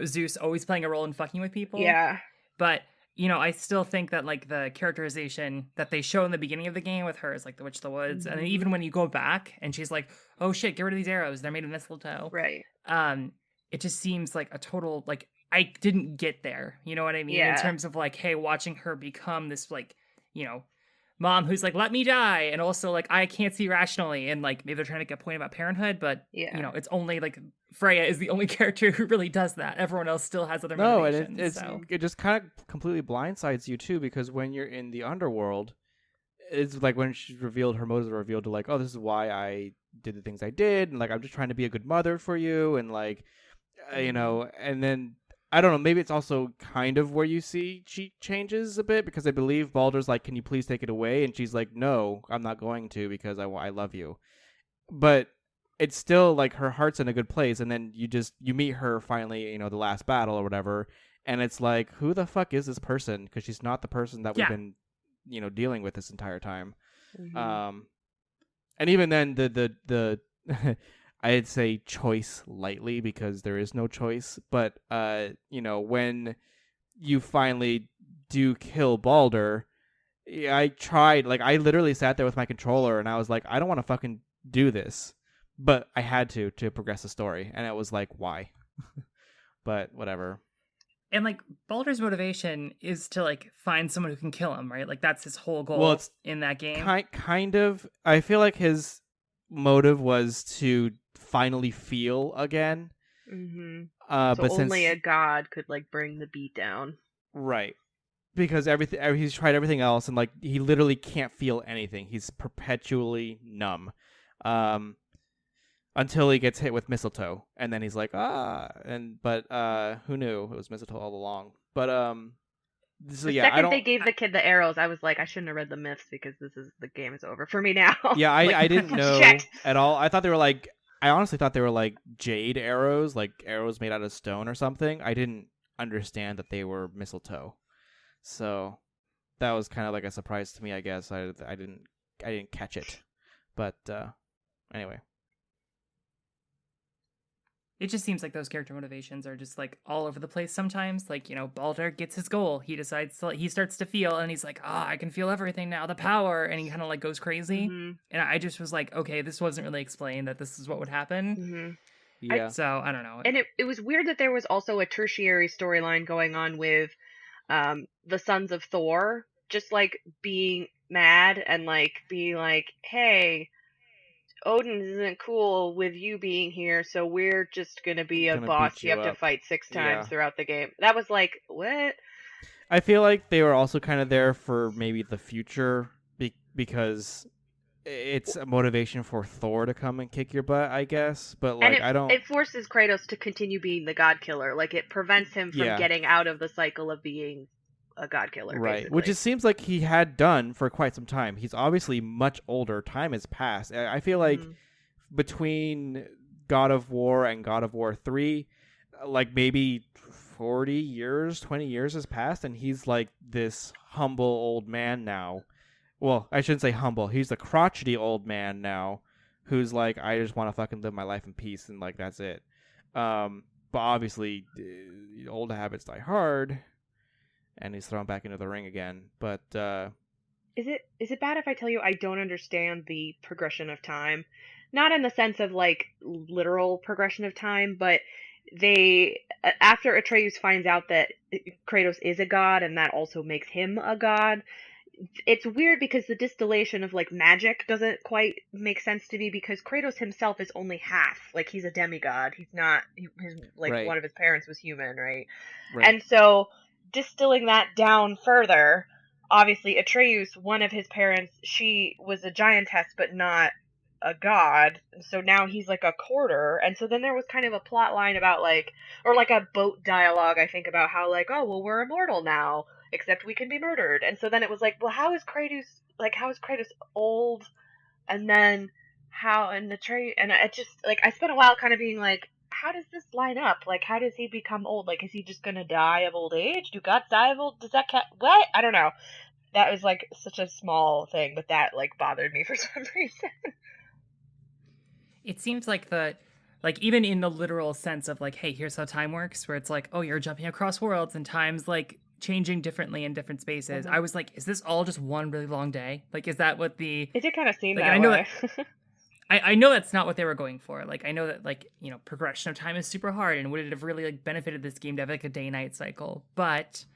Zeus always playing a role in fucking with people. Yeah. But, I still think that like the characterization that they show in the beginning of the game with her is like the Witch of the Woods. And then even when you go back and she's like, oh shit, get rid of these arrows. They're made of mistletoe. Right. It just seems like a total like I didn't get there. You know what I mean? Yeah. In terms of like, hey, watching her become this like, mom who's like, let me die, and also like I can't see rationally, and like maybe they're trying to make a point about parenthood, but it's only like Freya is the only character who really does that. Everyone else still has other motivations. It just kind of completely blindsides you too, because when you're in the underworld, it's like when she's revealed, her motives are revealed to like, oh, this is why I did the things I did, and like I'm just trying to be a good mother for you, and like and then I don't know, maybe it's also kind of where you see she changes a bit, because I believe Baldur's like, can you please take it away? And she's like, no, I'm not going to, because I love you. But it's still like her heart's in a good place, and then you meet her finally, the last battle or whatever, and it's like, who the fuck is this person? Because she's not the person that we've been, dealing with this entire time. Mm-hmm. And even then, the I'd say choice lightly, because there is no choice. But, when you finally do kill Baldur, I tried, like, I literally sat there with my controller and I was like, I don't want to fucking do this. But I had to progress the story. And it was like, why? But whatever. And like Baldur's motivation is to like find someone who can kill him, right? Like that's his whole goal in that game. Kind of. I feel like his motive was to finally feel again. Mm-hmm. So but only a god could like bring the beat down, right? Because he's tried everything else, and like he literally can't feel anything. He's perpetually numb, until he gets hit with mistletoe, and then he's like, but who knew it was mistletoe all along? But so the yeah, second they gave the kid the arrows, I was like, I shouldn't have read the myths, because the game is over for me now. Yeah, like, I didn't know shit. at all. I honestly thought they were like jade arrows, like arrows made out of stone or something. I didn't understand that they were mistletoe, so that was kind of like a surprise to me, I guess. I didn't catch it, but anyway. It just seems like those character motivations are just like all over the place sometimes. Like, Baldur gets his goal. He decides he starts to feel, and he's like, I can feel everything now, the power. And he kind of like goes crazy. Mm-hmm. And I just was like, okay, this wasn't really explained that this is what would happen. Mm-hmm. Yeah. So I don't know. And it was weird that there was also a tertiary storyline going on with the sons of Thor, just like being mad and like being like, hey, Odin isn't cool with you being here, so we're just gonna be a boss you have to fight 6 times throughout the game. That was like, what? I feel like they were also kind of there for maybe the future, because it's a motivation for Thor to come and kick your butt, I guess. But like, it forces Kratos to continue being the god killer. Like, it prevents him from getting out of the cycle of being a god killer, right? basically. Which it seems like he had done for quite some time. He's obviously much older. Time has passed. I feel like between God of War and God of War 3, like maybe 40 years, 20 years has passed, and he's like this humble old man now. Well, I shouldn't say humble. He's a crotchety old man now, who's like, I just want to fucking live my life in peace, and like that's it. But obviously, old habits die hard. And he's thrown back into the ring again. But is it bad if I tell you I don't understand the progression of time? Not in the sense of like literal progression of time, but they, after Atreus finds out that Kratos is a god, and that also makes him a god, it's weird because the distillation of like magic doesn't quite make sense to me, because Kratos himself is only half. Like, he's a demigod. He's not one of his parents was human, right? And so distilling that down further, obviously Atreus, one of his parents, she was a giantess but not a god, so now he's like a quarter. And so then there was kind of a plot line about like, or like a boat dialogue, I think, about how like, oh well, we're immortal now. except we can be murdered. And so then it was like, well, how is Kratos old? And then and I just, like, I spent a while kind of being like, how does this line up? Like, how does he become old? Like, is he just gonna die of old age? Do gods die of old? Does that what? I don't know. That was, like, such a small thing, but that, like, bothered me for some reason. It seems like even in the literal sense of, like, hey, here's how time works, where it's like, oh, you're jumping across worlds and time's, like, changing differently in different spaces. I was like, is this all just one really long day? Like, is that what the... It did kind of seem like, that I know way. I know that's not what they were going for. Like, I know that, like, you know, progression of time is super hard, and would it have really, like, benefited this game to have, like, a day-night cycle? But...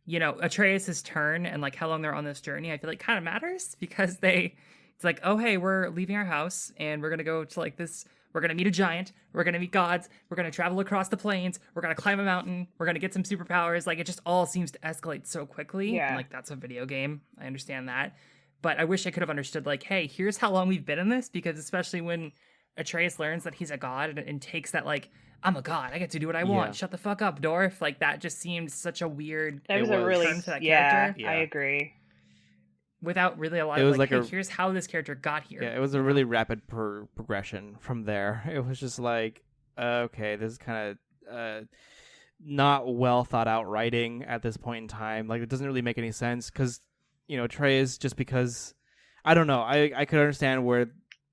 you know, Atreus' turn and, like, how long they're on this journey, I feel like kind of matters, because it's like, oh, hey, we're leaving our house and we're going to go to, like, this, we're going to meet a giant, we're going to meet gods, we're going to travel across the plains, we're going to climb a mountain, we're going to get some superpowers. Like, it just all seems to escalate so quickly. Yeah. And, like, that's a video game. I understand that. But I wish I could have understood, like, hey, here's how long we've been in this, because especially when Atreus learns that he's a god and takes that, like, I'm a god, I get to do what I want. Shut the fuck up, dwarf. Like, that just seemed such a weird That was a really, character. Yeah, I agree. Without really a lot It of, was like, like hey, here's how this character got here. Yeah, it was a really rapid progression from there. It was just like, okay, this is kind of not well thought out writing at this point in time. Like, it doesn't really make any sense because, you know, Atreus, just because, I don't know, I could understand where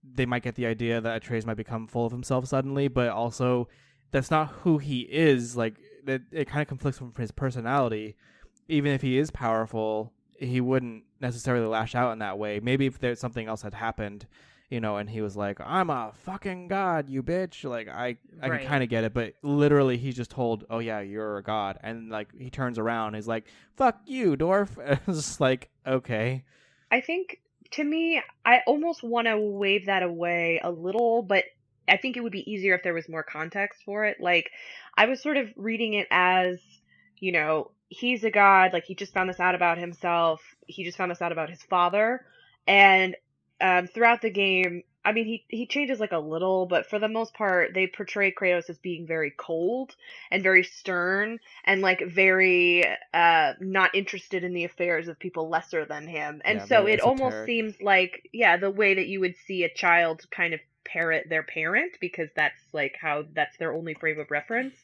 they might get the idea that Atreus might become full of himself suddenly, but also that's not who he is. Like, it kind of conflicts with his personality. Even if he is powerful, he wouldn't necessarily lash out in that way. Maybe if there's something else had happened, you know, and he was like, I'm a fucking god, you bitch. Like, I can kind of get it, but literally he's just told, oh yeah, you're a god. And, like, he turns around and is like, fuck you, dwarf. And it's just like, okay. I think, to me, I almost want to wave that away a little, but I think it would be easier if there was more context for it. Like, I was sort of reading it as, you know, he's a god, like, he just found this out about himself, he just found this out about his father, and throughout the game, I mean, he changes, like, a little, but for the most part, they portray Kratos as being very cold and very stern and, like, very not interested in the affairs of people lesser than him. And so it almost seems like, the way that you would see a child kind of parrot their parent, because that's, like, that's their only frame of reference.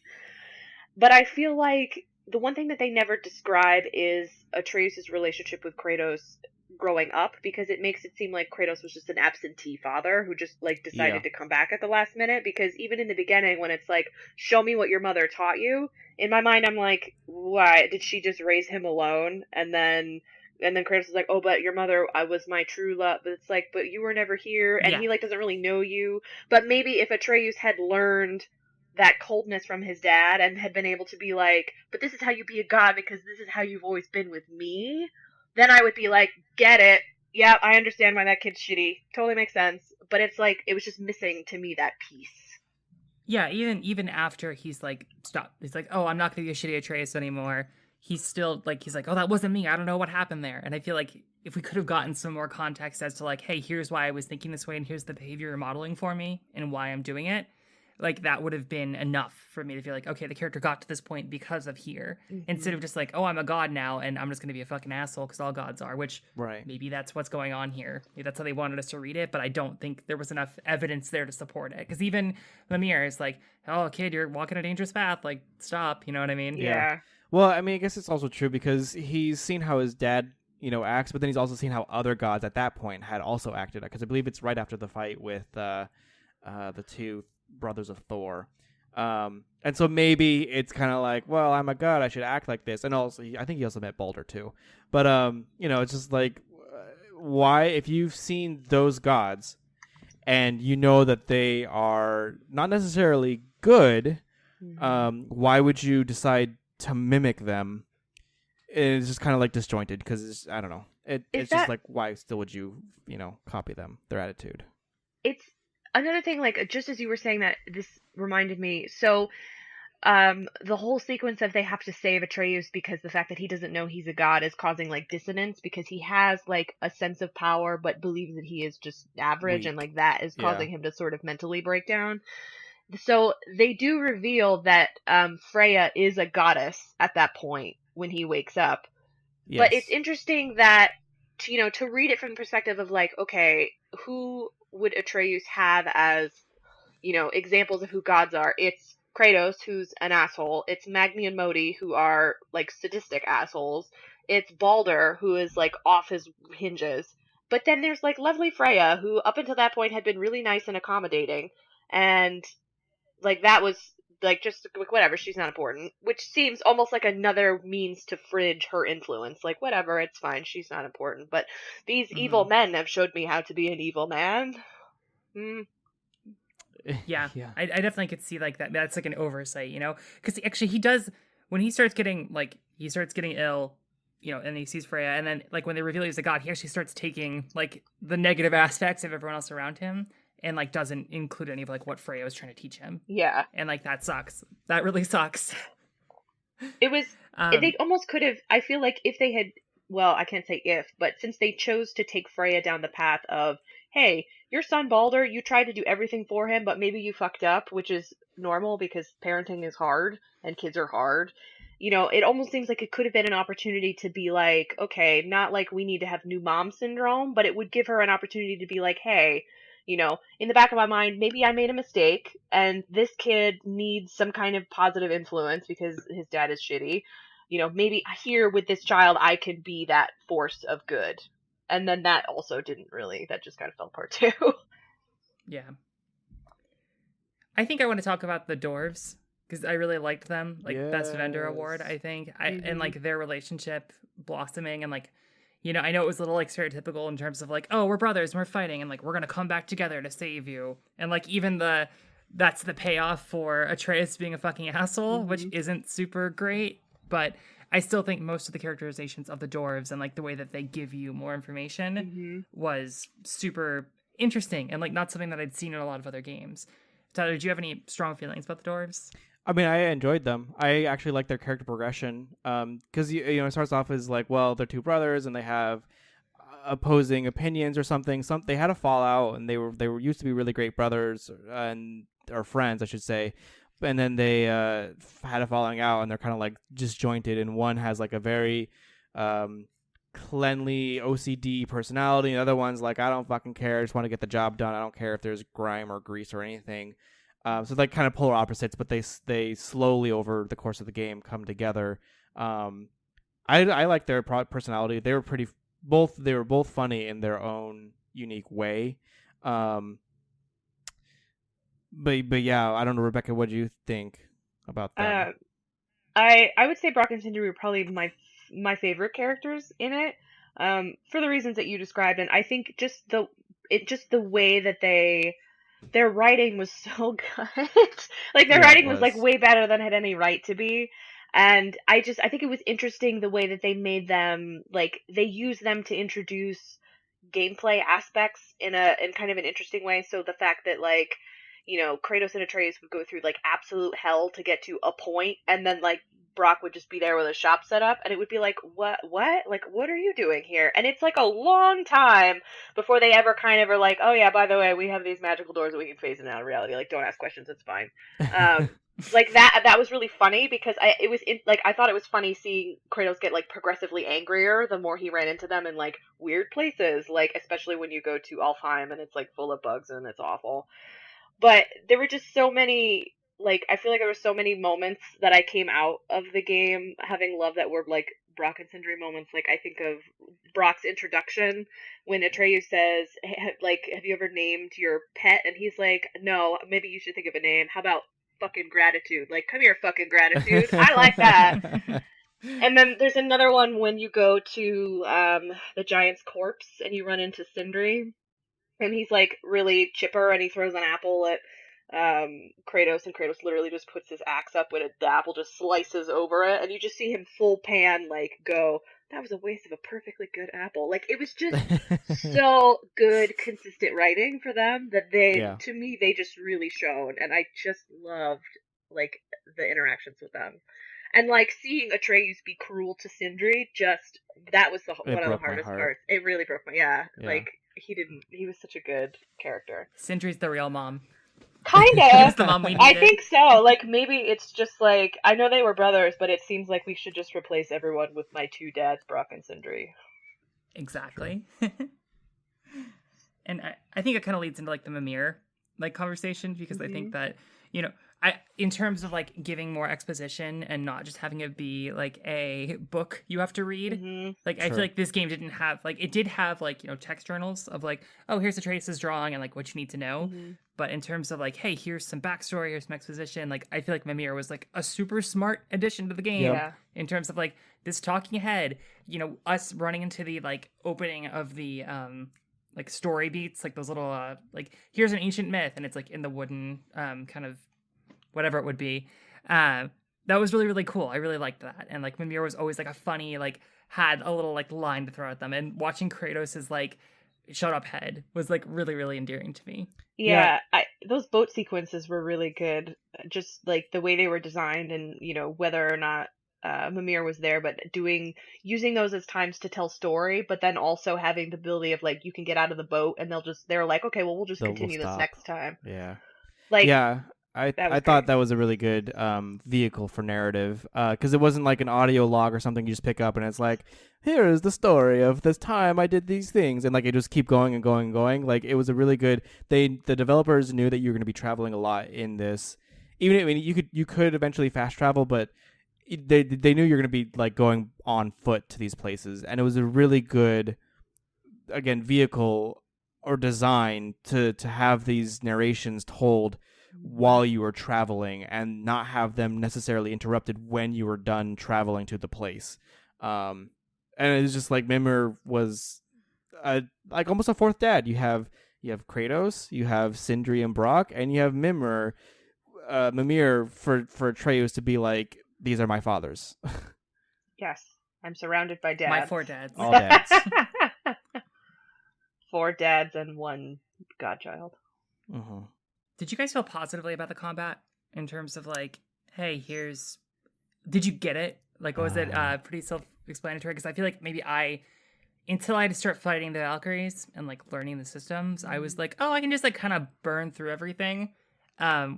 But I feel like the one thing that they never describe is Atreus' relationship with Kratos growing up, because it makes it seem like Kratos was just an absentee father who just, like, decided to come back at the last minute. Because even in the beginning, when it's like, show me what your mother taught you, in my mind I'm like, why did she just raise him alone? And then Kratos is like, oh, but your mother was my true love. But it's like, but you were never here, and he, like, doesn't really know you. But maybe if Atreus had learned that coldness from his dad and had been able to be like, but this is how you be a god because this is how you've always been with me, then I would be like, get it. Yeah, I understand why that kid's shitty. Totally makes sense. But it's like, it was just missing to me that piece. Yeah, even after he's like, stop. He's like, oh, I'm not going to be a shitty Atreus anymore. He's still like, he's like, oh, that wasn't me. I don't know what happened there. And I feel like if we could have gotten some more context as to, like, hey, here's why I was thinking this way and here's the behavior you're modeling for me and why I'm doing it, like, that would have been enough for me to feel like, okay, the character got to this point because of here, instead of just like, oh, I'm a god now and I'm just going to be a fucking asshole because all gods are, which maybe that's what's going on here. Maybe that's how they wanted us to read it, but I don't think there was enough evidence there to support it. Because even Lemire is like, oh, kid, you're walking a dangerous path, like, stop, you know what I mean? Yeah. Well, I mean, I guess it's also true because he's seen how his dad, you know, acts, but then he's also seen how other gods at that point had also acted. Because I believe it's right after the fight with the two brothers of Thor. And so maybe it's kind of like, well, I'm a god, I should act like this. And also, I think he also met Baldur too. But, you know, it's just like, why, if you've seen those gods and you know that they are not necessarily good, why would you decide to mimic them? It's just kind of like disjointed because I don't know. It's just like, why still would you, you know, copy them, their attitude? It's another thing, like, just as you were saying that, this reminded me. So, the whole sequence of they have to save Atreus because the fact that he doesn't know he's a god is causing, like, dissonance because he has, like, a sense of power but believes that he is just average, and, like, that is causing him to sort of mentally break down. So they do reveal that Freya is a goddess at that point when he wakes up. Yes. But it's interesting that, to read it from the perspective of like, okay, who would Atreus have as, examples of who gods are? It's Kratos, who's an asshole. It's Magni and Modi, who are like sadistic assholes. It's Balder, who is like off his hinges. But then there's like lovely Freya, who up until that point had been really nice and accommodating. And like that was like just like, whatever, she's not important, which seems almost like another means to fridge her influence. Like whatever, it's fine, she's not important. But these evil men have showed me how to be an evil man. Yeah, I definitely could see like that. That's like an oversight, because actually he does, when he starts getting ill, and he sees Freya, and then like when they reveal he's a god, he actually starts taking like the negative aspects of everyone else around him, and like doesn't include any of like what Freya was trying to teach him. Yeah, and like that sucks. That really sucks. It was. They almost could have. I feel like if they had. Well, I can't say if, but since they chose to take Freya down the path of, hey, your son Balder, you tried to do everything for him, but maybe you fucked up, which is normal because parenting is hard and kids are hard. It almost seems like it could have been an opportunity to be like, okay, not like we need to have new mom syndrome, but it would give her an opportunity to be like, hey, in the back of my mind, maybe I made a mistake and this kid needs some kind of positive influence because his dad is shitty. Maybe here with this child, I can be that force of good. And then that also that just kind of fell apart too. Yeah. I think I want to talk about the dwarves because I really liked them. Like Best Vendor Award, I think. And like their relationship blossoming and like, I know it was a little like stereotypical in terms of like, oh, we're brothers and we're fighting and like we're gonna come back together to save you. And like even that's the payoff for Atreus being a fucking asshole, which isn't super great. But I still think most of the characterizations of the dwarves and like the way that they give you more information was super interesting and like not something that I'd seen in a lot of other games. Tyler, do you have any strong feelings about the dwarves? I mean, I enjoyed them. I actually like their character progression. Because it starts off as like, well, they're two brothers and they have opposing opinions or something. They had a fallout and they were used to be really great brothers or friends, I should say. And then they had a falling out and they're kind of like disjointed. And one has like a very cleanly OCD personality. And the other one's like, I don't fucking care. I just want to get the job done. I don't care if there's grime or grease or anything. So they're kind of polar opposites, but they slowly over the course of the game come together. I like their personality. They were both funny in their own unique way. But yeah, I don't know, Rebecca, what do you think about them? I would say Brock and Sindri were probably my favorite characters in it, for the reasons that you described, and I think just the way that their writing was so good. Like their writing was like way better than it had any right to be. And I think it was interesting the way that they made them, like they used them to introduce gameplay aspects in kind of an interesting way. So the fact that like, Kratos and Atreus would go through like absolute hell to get to a point, and then like Brock would just be there with a shop set up, and it would be like, what? Like, what are you doing here? And it's like a long time before they ever kind of are like, oh yeah, by the way, we have these magical doors that we can phase in and out of reality. Like, don't ask questions, it's fine. Like that was really funny because I thought it was funny seeing Kratos get like progressively angrier the more he ran into them in like weird places, like especially when you go to Alfheim and it's like full of bugs and it's awful. But there were just so many, like, I feel like there were so many moments that I came out of the game having loved that were, like, Brock and Sindri moments. Like, I think of Brock's introduction when Atreus says, hey, like, have you ever named your pet? And he's like, no, maybe you should think of a name. How about fucking gratitude? Like, come here, fucking gratitude. I like that. And then there's another one when you go to the giant's corpse and you run into Sindri. And he's like really chipper and he throws an apple at Kratos, and Kratos literally just puts his axe up when the apple just slices over it, and you just see him full pan like go, that was a waste of a perfectly good apple. Like it was just so good, consistent writing for them that to me, they just really shone, and I just loved like the interactions with them. And like seeing Atreus be cruel to Sindri, that was one of the hardest parts. It really broke my like he was such a good character. Sindri's the real mom. Kinda. the mom we I needed. think so. Like, maybe it's just like, I know they were brothers, but it seems like we should just replace everyone with my two dads, Brock and Sindri. Exactly. And I think it kind of leads into like the Mimir like conversation, because I think that, you know, in terms of like giving more exposition and not just having it be like a book you have to read, like I feel like this game didn't have, like, it did have like, you know, text journals of like, oh, here's Atreus' drawing and like what you need to know. But in terms of like, hey, here's some backstory, here's some exposition, like I feel like Mimir was like a super smart addition to the game. Yeah. In terms of like this talking ahead, you know, us running into the like opening of the like story beats, like those little like, here's an ancient myth, and it's like in the wooden kind of whatever it would be. That was really, really cool. I really liked that. And like Mimir was always like a funny, like had a little like line to throw at them. And watching Kratos' like shut up head was like really, really endearing to me. Yeah, those boat sequences were really good. Just like the way they were designed, and you know, whether or not Mimir was there, but using those as times to tell story, but then also having the ability of like, you can get out of the boat and they're like, okay, well, we'll just continue this next time. Yeah. Like, yeah. I thought that was a really good vehicle for narrative, because it wasn't like an audio log or something you just pick up and it's like, here is the story of this time I did these things, and like it just keep going and going and going. Like it was a really good. The developers knew that you were going to be traveling a lot in this. Even, I mean, you could eventually fast travel, but they knew you're going to be like going on foot to these places, and it was a really good, again, vehicle or design to have these narrations told while you were traveling and not have them necessarily interrupted when you were done traveling to the place. And it's just like Mimir was like almost a fourth dad. You have Kratos, you have Sindri and Brock, and you have Mimir for Atreus to be like, these are my fathers. yes, I'm surrounded by dads. My four dads. All dads. 4 dads and 1 godchild. Mm-hmm. Did you guys feel positively about the combat in terms of like, hey, did you get it? Like, was it pretty self-explanatory? Because I feel like maybe until I had to start fighting the Valkyries and like learning the systems, I was like, oh, I can just like kind of burn through everything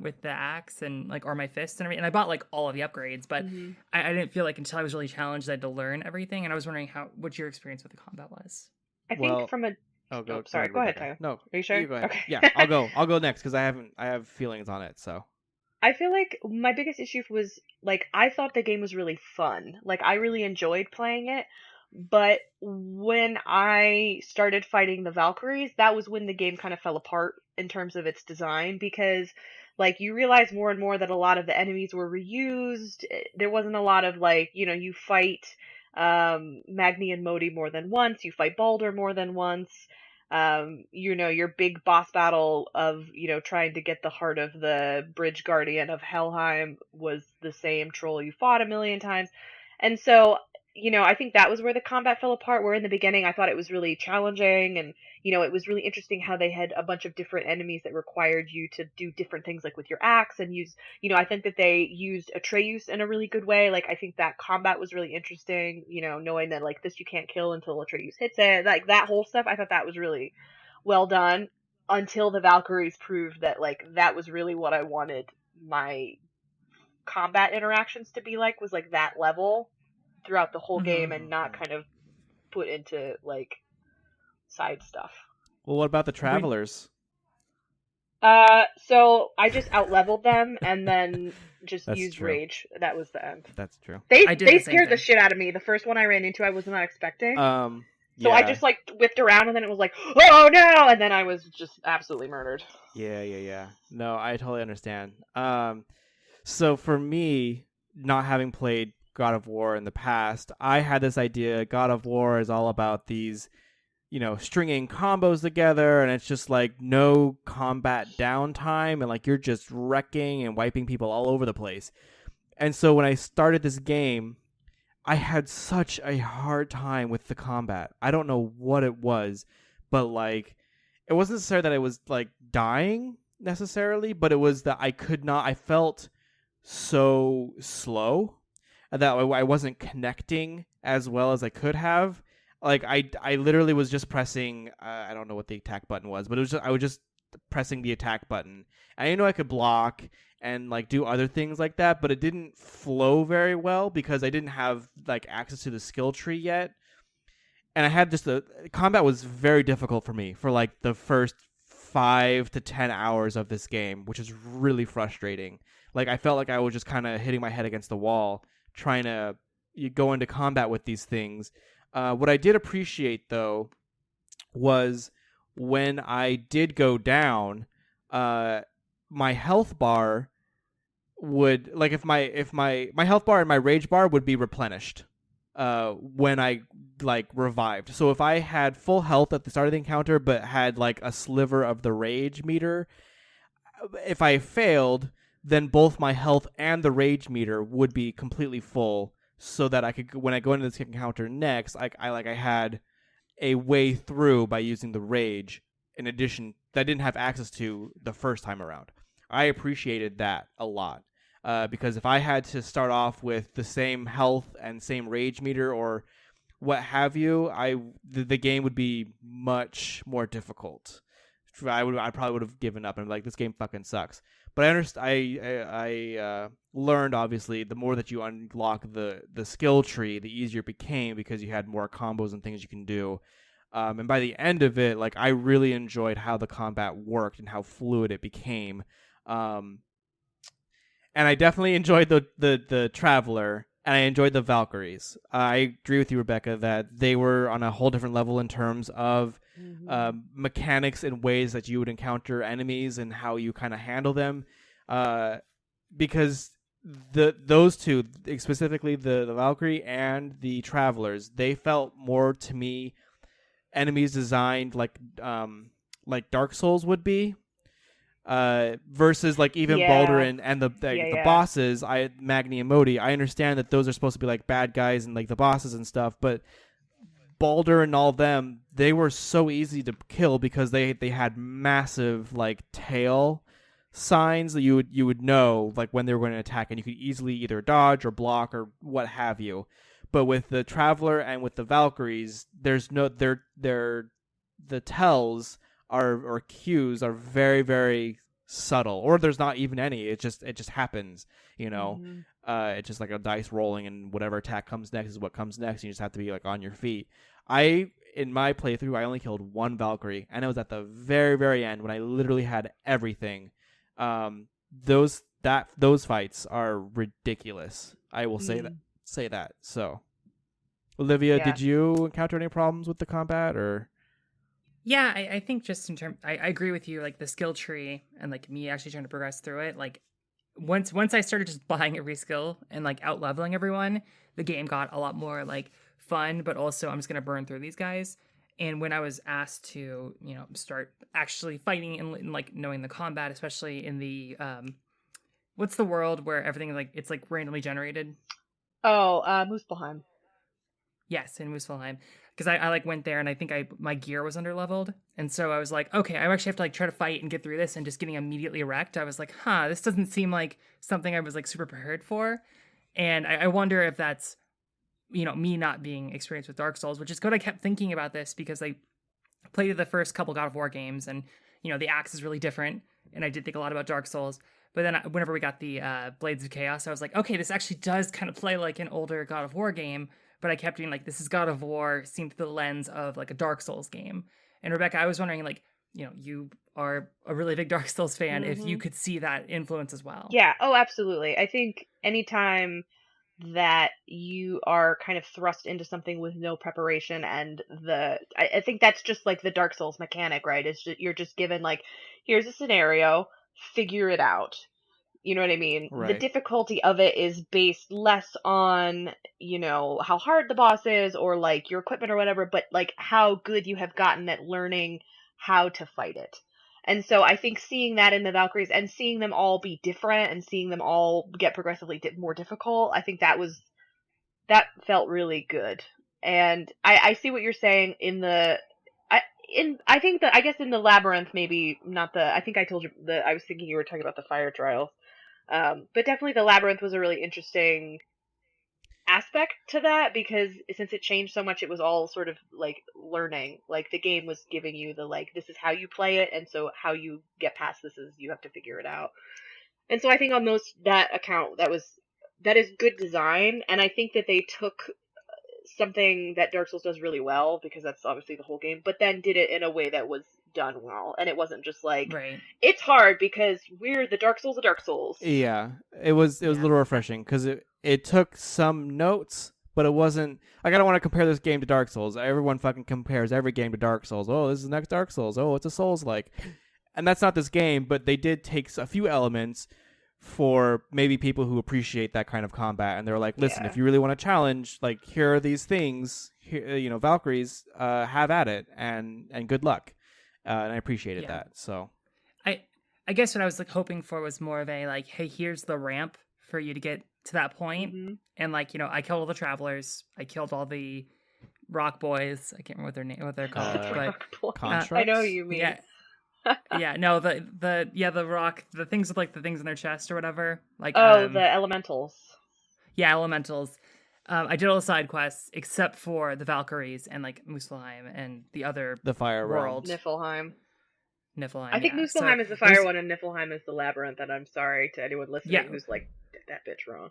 with the axe and like, or my fist and everything. And I bought like all of the upgrades, but I didn't feel like until I was really challenged, I had to learn everything. And I was wondering what your experience with the combat was. I think from a sorry, go ahead, Tyler. No, are you sure? You go ahead. Okay. Yeah, I'll go next because I have feelings on it. So I feel like my biggest issue was like, I thought the game was really fun. Like, I really enjoyed playing it, but when I started fighting the Valkyries, that was when the game kind of fell apart in terms of its design, because like you realize more and more that a lot of the enemies were reused. There wasn't a lot of like, you know, you fight Magni and Modi more than once, you fight Baldur more than once. You know, your big boss battle of, you know, trying to get the heart of the bridge guardian of Helheim was the same troll you fought a million times. And so, you know, I think that was where the combat fell apart, where in the beginning I thought it was really challenging, and, you know, it was really interesting how they had a bunch of different enemies that required you to do different things, like with your axe, and use, you know, I think that they used Atreus in a really good way. Like, I think that combat was really interesting, you know, knowing that, like, this you can't kill until Atreus hits it, like, that whole stuff, I thought that was really well done, until the Valkyries proved that, like, that was really what I wanted my combat interactions to be like, was, like, that level throughout the whole game, and not kind of put into like side stuff. Well, what about the travelers? So I just out-leveled them and then just used rage. That was the end. That's true. They scared the shit out of me. The first one I ran into, I was not expecting. So I just like whipped around, and then it was like, oh no, and then I was just absolutely murdered. Yeah. No, I totally understand. So for me, not having played God of War in the past, I had this idea God of War is all about these, you know, stringing combos together, and it's just like no combat downtime, and like you're just wrecking and wiping people all over the place. And so when I started this game, I had such a hard time with the combat. I don't know what it was, but like it wasn't necessarily that I was like dying necessarily, but it was that I felt so slow that I wasn't connecting as well as I could have. Like I literally was just pressing I don't know what the attack button was, but it was just, I would just pressing the attack button. And I know I could block and like do other things like that, but it didn't flow very well because I didn't have like access to the skill tree yet. And I had just combat was very difficult for me for like the first 5 to 10 hours of this game, which is really frustrating. Like I felt like I was just kind of hitting my head against the wall trying to go into combat with these things. What I did appreciate though was when I did go down, my health bar would like if my health bar and my rage bar would be replenished when I like revived. So if I had full health at the start of the encounter but had like a sliver of the rage meter, if I failed, then both my health and the rage meter would be completely full, so that I could, when I go into this encounter next, I had a way through by using the rage in addition that I didn't have access to the first time around. I appreciated that a lot. Because if I had to start off with the same health and same rage meter or what have you, the game would be much more difficult. I probably would have given up and like, this game fucking sucks. But I understand. I learned, obviously, the more that you unlock the skill tree, the easier it became because you had more combos and things you can do. And by the end of it, like I really enjoyed how the combat worked and how fluid it became. And I definitely enjoyed the Traveler, and I enjoyed the Valkyries. I agree with you, Rebecca, that they were on a whole different level in terms of mechanics and ways that you would encounter enemies and how you kind of handle them. Because those two, specifically the Valkyrie and the Travelers, they felt more to me enemies designed like Dark Souls would be. Versus like even Baldur and the bosses, Magni and Modi. I understand that those are supposed to be like bad guys and like the bosses and stuff, but Baldur and all of them, they were so easy to kill because they had massive like tail signs that you would know like when they were going to attack, and you could easily either dodge or block or what have you. But with the Traveler and with the Valkyries, there's no the tells or cues are very, very subtle, or there's not even any. It just happens, you know. It's just like a dice rolling, and whatever attack comes next is what comes next. You just have to be like on your feet. In my playthrough, I only killed one Valkyrie, and it was at the very, very end when I literally had everything. Those fights are ridiculous. I will say that. So, Olivia, did you encounter any problems with the combat or? Yeah, I think just in terms, I agree with you, like the skill tree and like me actually trying to progress through it. Like once I started just buying every skill and like out leveling everyone, the game got a lot more like fun, but also I'm just going to burn through these guys. And when I was asked to, start actually fighting and like knowing the combat, especially in the, what's the world where everything like, it's like randomly generated? Oh, Muspelheim. Yes, in Muspelheim. Because I like went there and I think my gear was underleveled. And so I was like, okay, I actually have to like try to fight and get through this, and just getting immediately wrecked. I was like, this doesn't seem like something I was like super prepared for. And I wonder if that's, me not being experienced with Dark Souls, which is good. I kept thinking about this because I played the first couple God of War games, and, the axe is really different. And I did think a lot about Dark Souls. But then whenever we got the Blades of Chaos, I was like, okay, this actually does kind of play like an older God of War game. But I kept being like, this is God of War seen through the lens of like a Dark Souls game. And Rebecca, I was wondering, like, you are a really big Dark Souls fan, if you could see that influence as well. Yeah, oh, absolutely. I think anytime that you are kind of thrust into something with no preparation, and I think that's just like the Dark Souls mechanic, right? It's just, you're just given like, here's a scenario, figure it out. You know what I mean? Right. The difficulty of it is based less on, how hard the boss is or like your equipment or whatever, but like how good you have gotten at learning how to fight it. And so I think seeing that in the Valkyries and seeing them all be different and seeing them all get progressively more difficult, I think that felt really good. And I see what you're saying I guess in the Labyrinth, maybe not I think I told you I was thinking you were talking about the fire trials. But definitely the Labyrinth was a really interesting aspect to that, because since it changed so much, it was all sort of like learning. Like the game was giving you the like, this is how you play it, and so how you get past this is you have to figure it out. And so I think on that account, that is good design, and I think that they took something that Dark Souls does really well, because that's obviously the whole game, but then did it in a way that was done well, and it wasn't just like, Right. it's hard because we're the Dark Souls of Dark Souls. Yeah, it was a little refreshing because it took some notes, but it wasn't like, I don't want to compare this game to Dark Souls. Everyone fucking compares every game to Dark Souls. Oh, this is the next Dark Souls. Oh, it's a Souls like, and that's not this game. But they did take a few elements for maybe people who appreciate that kind of combat, and they're like, listen, if you really want to challenge, like, here are these things. Here, Valkyries, have at it, and good luck. And I appreciated that. So I guess what I was like hoping for was more of a like, hey, here's the ramp for you to get to that point. And like, I killed all the travelers, I killed all the rock boys. I can't remember what they're called, but I know who you mean. Yeah, no, the rock, the things with like the things in their chest or whatever, like the elementals. Yeah, elementals. I did all the side quests except for the Valkyries and like Muspelheim and the fire world. Niflheim. I think Muspelheim is the fire one, and Niflheim is the labyrinth. And I'm sorry to anyone listening who's like, that bitch wrong.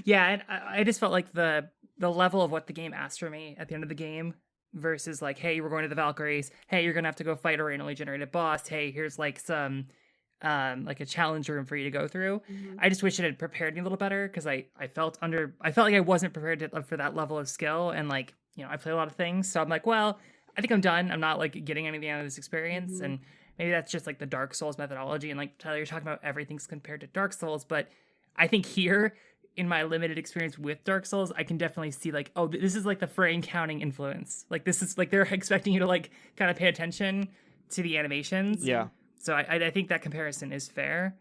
Yeah, and I just felt like the level of what the game asked for me at the end of the game versus like, hey, we're going to the Valkyries. Hey, you're gonna have to go fight a randomly generated boss. Hey, here's like some like a challenge room for you to go through. I just wish it had prepared me a little better, because I felt like I wasn't prepared for that level of skill, and like, I play a lot of things, so I'm like, well, I think I'm done. I'm not like getting anything out of this experience, and maybe that's just like the Dark Souls methodology. And like Tyler, you're talking about everything's compared to Dark Souls, but I think here, in my limited experience with Dark Souls, I can definitely see like, oh, this is like the frame counting influence. Like this is like they're expecting you to like kind of pay attention to the animations. Yeah. So I think that comparison is fair.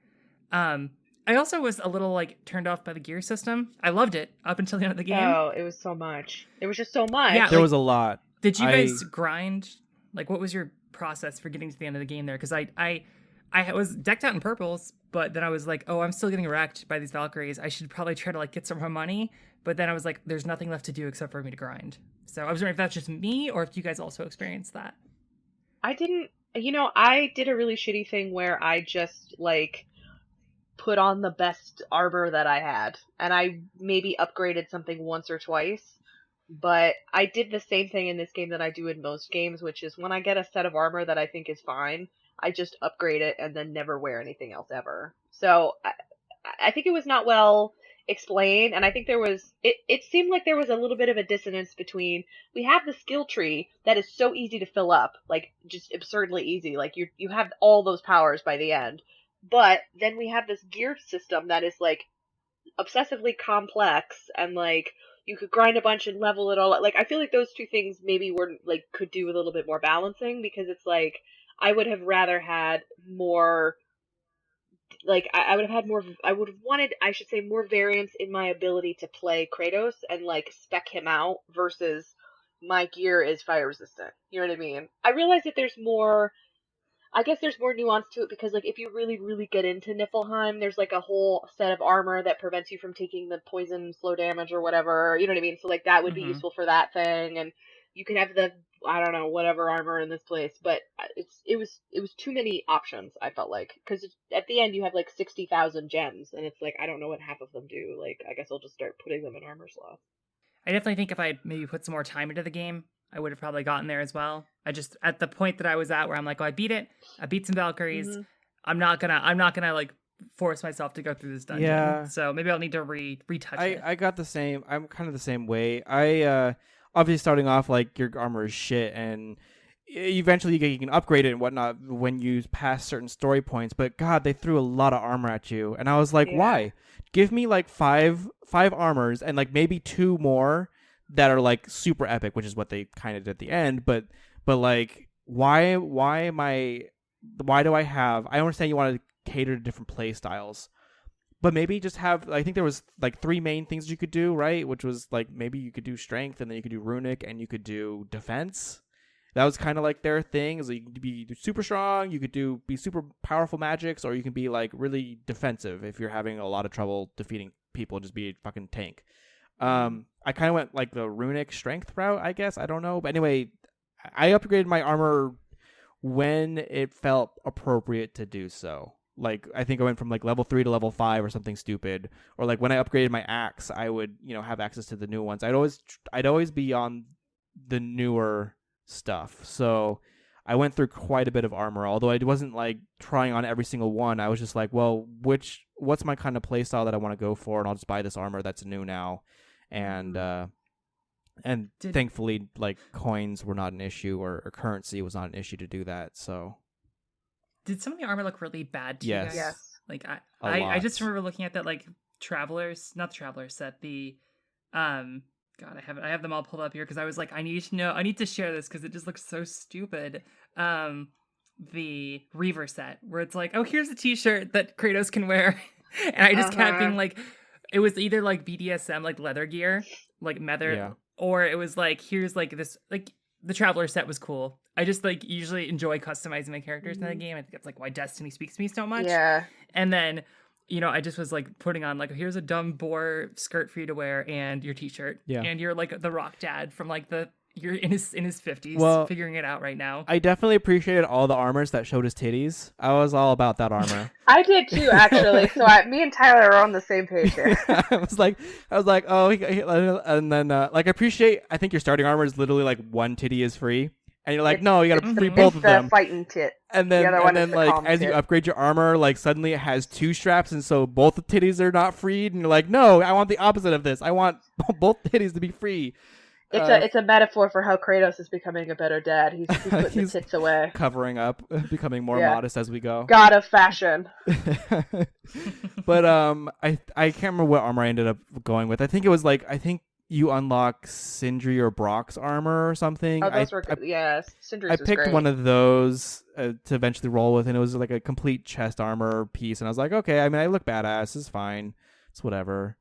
I also was a little like turned off by the gear system. I loved it up until the end of the game. Oh, it was so much. It was just so much. Yeah, there was a lot. Did you guys grind? Like, what was your process for getting to the end of the game there? Because I was decked out in purples, but then I was like, oh, I'm still getting wrecked by these Valkyries. I should probably try to like get some more money. But then I was like, there's nothing left to do except for me to grind. So I was wondering if that's just me or if you guys also experienced that. I didn't. I did a really shitty thing where I just like put on the best armor that I had, and I maybe upgraded something once or twice. But I did the same thing in this game that I do in most games, which is when I get a set of armor that I think is fine, I just upgrade it and then never wear anything else ever. So I think it was not well explained, and I think it seemed like there was a little bit of a dissonance between, we have the skill tree that is so easy to fill up, like just absurdly easy, like you have all those powers by the end, but then we have this gear system that is like obsessively complex, and like you could grind a bunch and level it all. Like I feel like those two things maybe were like could do a little bit more balancing, because it's like I would have rather had more. Like I would have had more. I would have wanted, I should say, more variance in my ability to play Kratos and like spec him out versus my gear is fire resistant. You know what I mean? I realize that there's more. I guess there's more nuance to it, because like if you really, really get into Niflheim, there's like a whole set of armor that prevents you from taking the poison slow damage or whatever. You know what I mean? So like that would be useful for that thing, and you can have the, I don't know, whatever armor in this place, but it was too many options, I felt like, because at the end you have like 60,000 gems, and it's like I don't know what half of them do. Like I guess I'll just start putting them in armor slots. I definitely think if I maybe put some more time into the game, I would have probably gotten there as well. I just, at the point that I was at where I'm like, oh, I beat it. I beat some Valkyries. I'm not gonna like force myself to go through this dungeon. Yeah. So maybe I'll need to retouch it. I got the same. I'm kind of the same way. I obviously starting off like your armor is shit, and eventually you can upgrade it and whatnot when you pass certain story points. But God, they threw a lot of armor at you, and I was like, why? Give me like five armors and like maybe 2 more that are like super epic, which is what they kind of did at the end. But like, why do I have? I understand you want to cater to different play styles, but maybe just have. I think there was like 3 main things you could do, right? Which was like maybe you could do strength, and then you could do runic, and you could do defense. That was kind of like their thing. Is like you could be super strong, you could be super powerful magics, or you can be like really defensive if you're having a lot of trouble defeating people and just be a fucking tank. I kind of went like the runic strength route, I guess. I don't know. But anyway, I upgraded my armor when it felt appropriate to do so. Like, I think I went from like level 3 to level 5 or something stupid. Or like when I upgraded my axe, I would, have access to the new ones. I'd always be on the newer stuff. So I went through quite a bit of armor, although I wasn't like trying on every single one. I was just like, well, what's my kind of playstyle that I want to go for, and I'll just buy this armor that's new now. And thankfully, like, coins were not an issue, or currency was not an issue to do that. So, did some of the armor look really bad to you Yes. guys? Yes. Like, A I lot. just remember looking at that, like, not the Traveler's set, the, God, I have them all pulled up here, because I was like, I need to share this, because it just looks so stupid. The Reaver set, where it's like, oh, here's a t-shirt that Kratos can wear. And I just kept being like, it was either like BDSM, like leather gear, like or it was like, here's like this, like the Traveler set was cool. I just like usually enjoy customizing my characters in the game. I think that's like why Destiny speaks to me so much. Yeah. And then, I just was like putting on like, here's a dumb boar skirt for you to wear and your t-shirt. Yeah. And you're like the rock dad from like you're in his 50s, Well, figuring it out right now. I definitely appreciated all the armors that showed his titties. I was all about that armor. I did too, actually. So me and Tyler are on the same page here. I was like, oh, and then like, I think your starting armor is literally like one titty is free, and you're like, no, you gotta free both of them. It's the fighting tit. And then, the other one is the like, calm as you tit. upgrade your armor, like, suddenly it has 2 straps, and so both the titties are not freed, and you're like, no, I want the opposite of this. I want both titties to be free. It's a metaphor for how Kratos is becoming a better dad. He's putting the tits away. Covering up, becoming more modest as we go. God of fashion. But I can't remember what armor I ended up going with. I think it was like, you unlock Sindri or Brock's armor or something. Oh, those were good. Yeah, Sindri's I was picked great. one of those to eventually roll with, and it was like a complete chest armor piece. And I was like, okay, I mean, I look badass. It's fine. It's whatever.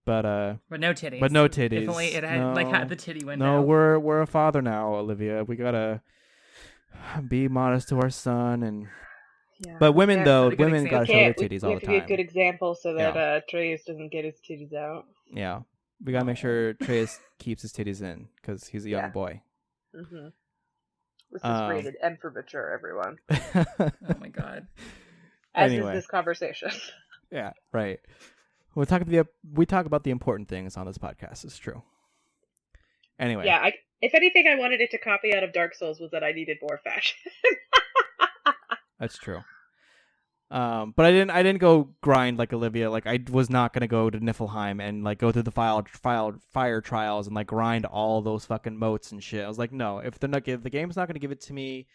But no titties. But no titties. If only it had had the titty window. No, we're a father now, Olivia. We gotta be modest to our son, and but women women gotta show their titties all the time. We have to be a good example so that Atreus doesn't get his titties out. Yeah, we gotta make sure Atreus keeps his titties in because he's a young boy. Mm-hmm. This is rated M for mature, everyone. Oh my god. Anyway. Is this conversation. Yeah, right. We talk about the important things on this podcast. It's true. Anyway. Yeah, if anything, I wanted it to copy out of Dark Souls was that I needed more fashion. That's true. But I didn't go grind like Olivia. Like, I was not gonna go to Niflheim and like go through the fire trials and like grind all those fucking moats and shit. I was like, no, if the game's not gonna give it to me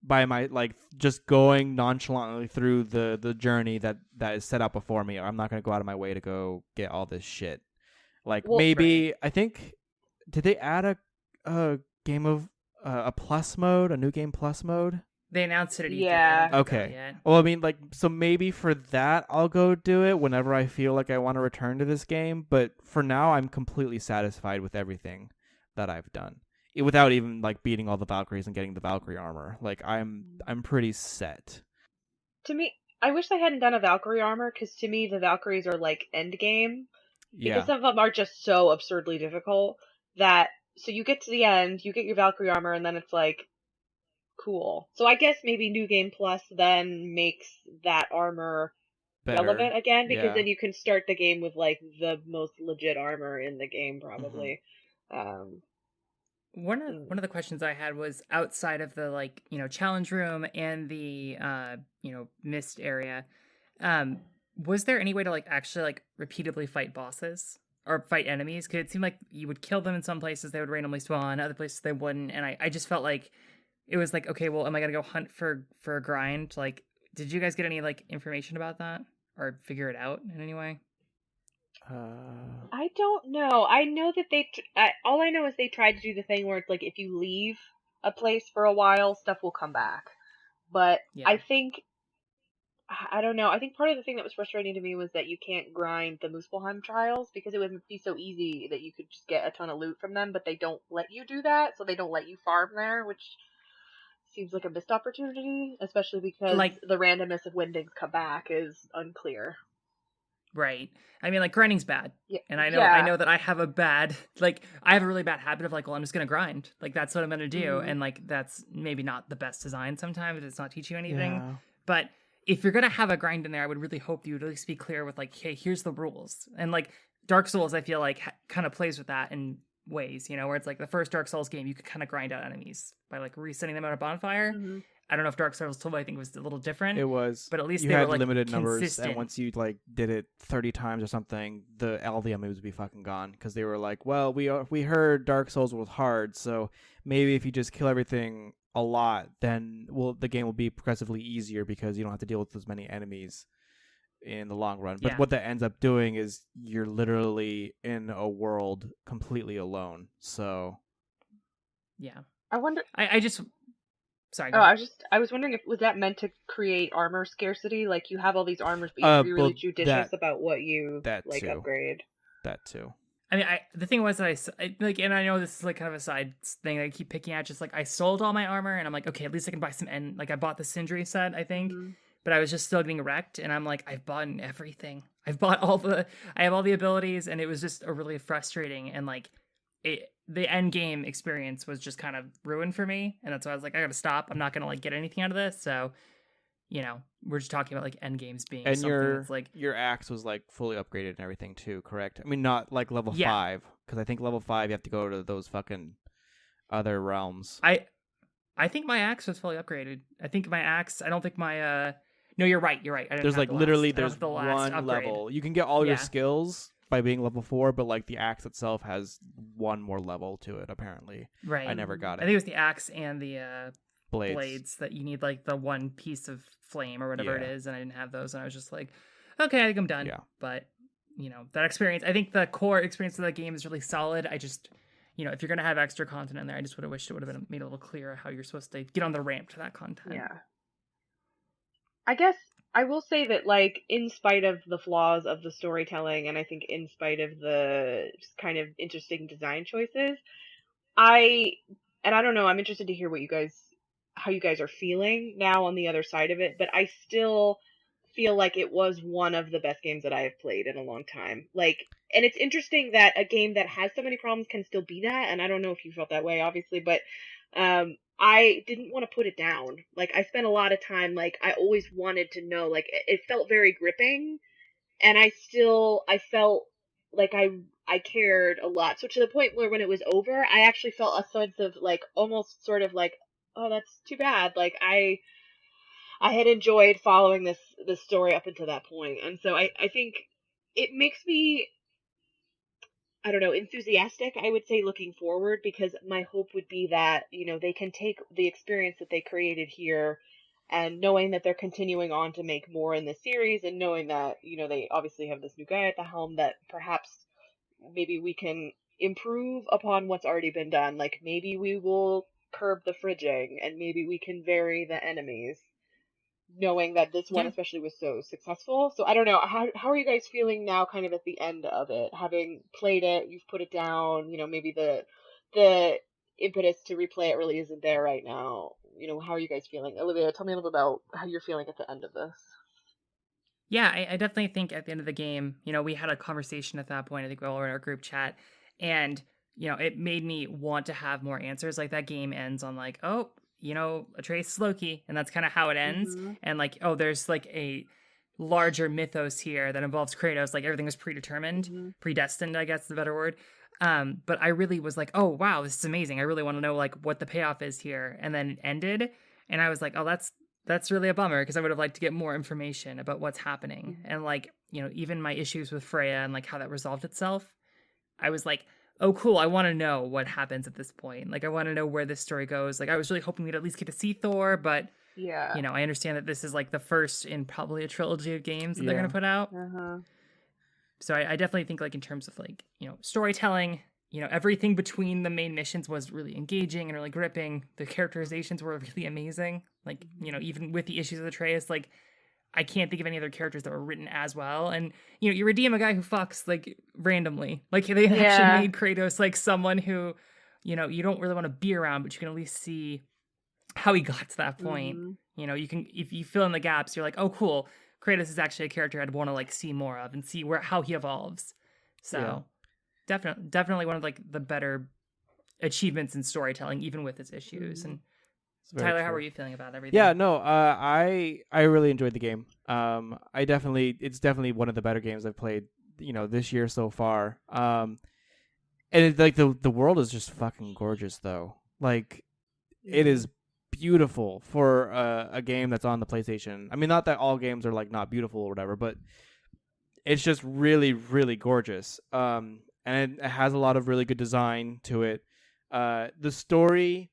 by my like just going nonchalantly through the journey that is set out before me, I'm not gonna go out of my way to go get all this shit. Like, maybe I think, did they add a game of a plus mode, a new game plus mode? They announced it at E3. Yeah. Okay. Well, I mean, like, so maybe for that I'll go do it whenever I feel like I want to return to this game. But for now, I'm completely satisfied with everything that I've done, without even like beating all the Valkyries and getting the Valkyrie armor. Like, I'm pretty set. To me, I wish they hadn't done a Valkyrie armor, because to me the Valkyries are like end game. Because some of them are just so absurdly difficult that, so you get to the end, you get your Valkyrie armor, and then it's like, cool. So I guess maybe New Game Plus then makes that armor Better. relevant again, because then you can start the game with like the most legit armor in the game, probably. One of the questions I had was, outside of the like, challenge room and the mist area, was there any way to like actually like repeatedly fight bosses or fight enemies? Because it seemed like you would kill them in some places, they would randomly spawn, other places they wouldn't, and I just felt like it was like, okay, well, am I gonna go hunt for a grind? Like, did you guys get any like information about that or figure it out in any way? I don't know. I know that all I know is they tried to do the thing where it's like, if you leave a place for a while, stuff will come back. But I think, I don't know. I think part of the thing that was frustrating to me was that you can't grind the Muspelheim trials, because it would be so easy that you could just get a ton of loot from them, but they don't let you do that, so they don't let you farm there, which seems like a missed opportunity, especially because the randomness of when things come back is unclear. Right. I mean, like, grinding's bad. Yeah. And I know that I have a really bad habit of, like, well, I'm just going to grind. Like, that's what I'm going to do. Mhm. And, like, that's maybe not the best design sometimes. It's not teaching you anything. Yeah. But if you're going to have a grind in there, I would really hope you would at least be clear with, like, hey, here's the rules. And, like, Dark Souls, I feel like, kind of plays with that in ways, where it's like the first Dark Souls game, you could kind of grind out enemies by, like, resetting them on a bonfire. Mhm. I don't know if Dark Souls 2, I think, was a little different. It was, but at least you they had were, like, limited numbers, consistent. and once you like did it 30 times or something, all the enemies would be fucking gone because they were like, well, we heard Dark Souls was hard, so maybe if you just kill everything a lot, then the game will be progressively easier because you don't have to deal with as many enemies in the long run. But what that ends up doing is you're literally in a world completely alone. So yeah, I wonder. I just. Sorry. Oh, I was wondering if was that meant to create armor scarcity? Like you have all these armors, but you have to be really judicious about what you upgrade. That too. I mean, the thing was that I like, and I know this is like kind of a side thing that I keep picking at. Just like I sold all my armor, and I'm like, okay, at least I can buy some. And like I bought the Sindri set, I think, but I was just still getting wrecked, and I'm like, I've bought everything. I have all the abilities, and it was just a really frustrating and like the end game experience was just kind of ruined for me, and that's why I was like, I gotta stop. I'm not gonna like get anything out of this. So, we're just talking about like end games being and something that's like your axe was like fully upgraded and everything too, correct? I mean, not like level 5, because I think level 5 you have to go to those fucking other realms. I think my axe was fully upgraded. I think my axe. I don't think my. No, you're right. I didn't there's have like the literally last, there's the last one upgrade. level. You can get all your skills by being level 4, but like the axe itself has one more level to it apparently. Right. I never got it. I think it was the axe and the blades that you need like the one piece of flame or whatever it is, and I didn't have those, and I was just like, okay, I think I'm done. Yeah. But that experience, I think the core experience of that game is really solid. I just if you're gonna have extra content in there, I just would have wished it would have been made a little clearer how you're supposed to get on the ramp to that content. Yeah. I guess I will say that, like, in spite of the flaws of the storytelling, and I think in spite of the just kind of interesting design choices, I don't know, I'm interested to hear how you guys are feeling now on the other side of it, but I still feel like it was one of the best games that I have played in a long time. Like, and it's interesting that a game that has so many problems can still be that, and I don't know if you felt that way, obviously, but I didn't want to put it down. Like, I spent a lot of time, like, I always wanted to know, like, it felt very gripping, and I felt like I cared a lot. So to the point where when it was over, I actually felt a sense of, like, almost sort of like, oh, that's too bad. Like, I had enjoyed following this story up until that point. And so I think it makes me, I don't know, enthusiastic, I would say, looking forward, because my hope would be that, they can take the experience that they created here, and knowing that they're continuing on to make more in this series, and knowing that, they obviously have this new guy at the helm, that perhaps maybe we can improve upon what's already been done. Like, maybe we will curb the fridging, and maybe we can vary the enemies, knowing that this one especially was so successful. So I don't know, how are you guys feeling now, kind of at the end of it, having played it, you've put it down, maybe the impetus to replay it really isn't there right now. How are you guys feeling? Olivia, tell me a little about how you're feeling at the end of this. Yeah, I definitely think at the end of the game, we had a conversation at that point. I think we all were in our group chat, and it made me want to have more answers. Like, that game ends on like, oh, Atreus is Loki, and that's kind of how it ends. Mm-hmm. And like, oh, there's like a larger mythos here that involves Kratos. Like, everything was predetermined, predestined, I guess is a better word. But I really was like, oh wow, this is amazing. I really want to know like what the payoff is here. And then it ended, and I was like, oh, that's really a bummer, because I would have liked to get more information about what's happening. And like, even my issues with Freya and like how that resolved itself, I was like, oh cool, I want to know what happens at this point. Like, I want to know where this story goes. Like, I was really hoping we'd at least get to see Thor, but yeah, I understand that this is like the first in probably a trilogy of games that they're going to put out. So I definitely think, like, in terms of like, storytelling, everything between the main missions was really engaging and really gripping. The characterizations were really amazing. Like, even with the issues of Atreus, like, I can't think of any other characters that were written as well. And, you redeem a guy who fucks, like, randomly. Like, they actually made Kratos, like, someone who, you don't really want to be around, but you can at least see how he got to that point. You can, if you fill in the gaps, you're like, oh, cool. Kratos is actually a character I'd want to like see more of and see how he evolves. So definitely one of like the better achievements in storytelling, even with its issues. And Tyler, how were you feeling about everything? Yeah, no, I really enjoyed the game. It's definitely one of the better games I've played, this year so far. And it's like the world is just fucking gorgeous though. Like it is beautiful for a game that's on the PlayStation. I mean, not that all games are like not beautiful or whatever, but it's just really, really gorgeous. And it has a lot of really good design to it. The story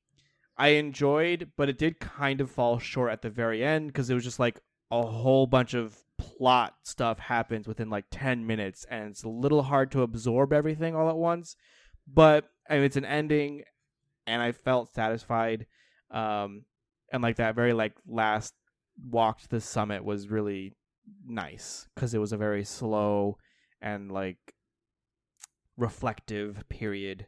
I enjoyed, but it did kind of fall short at the very end because it was just like a whole bunch of plot stuff happens within like 10 minutes, and it's a little hard to absorb everything all at once. But I mean, it's an ending, and I felt satisfied. And like that very like last walk to the summit was really nice because it was a very slow and like reflective period.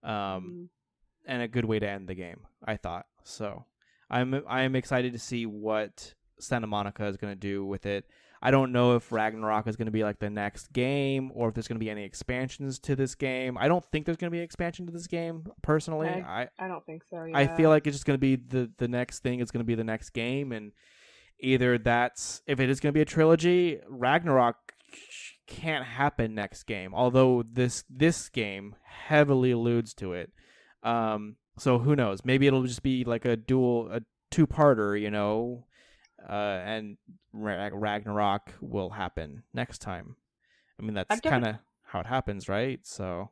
And a good way to end the game, I thought. So I am excited to see what Santa Monica is going to do with it. I don't know if Ragnarok is going to be like the next game or if there's going to be any expansions to this game. I don't think there's going to be an expansion to this game, personally. I don't think so, yeah. I feel like it's just going to be the next thing. It's going to be the next game. And either that's, if it is going to be a trilogy, Ragnarok can't happen next game. Although this game heavily alludes to it. So who knows? Maybe it'll just be like a two-parter, and Ragnarok will happen next time. I mean, that's kind of how it happens, right? So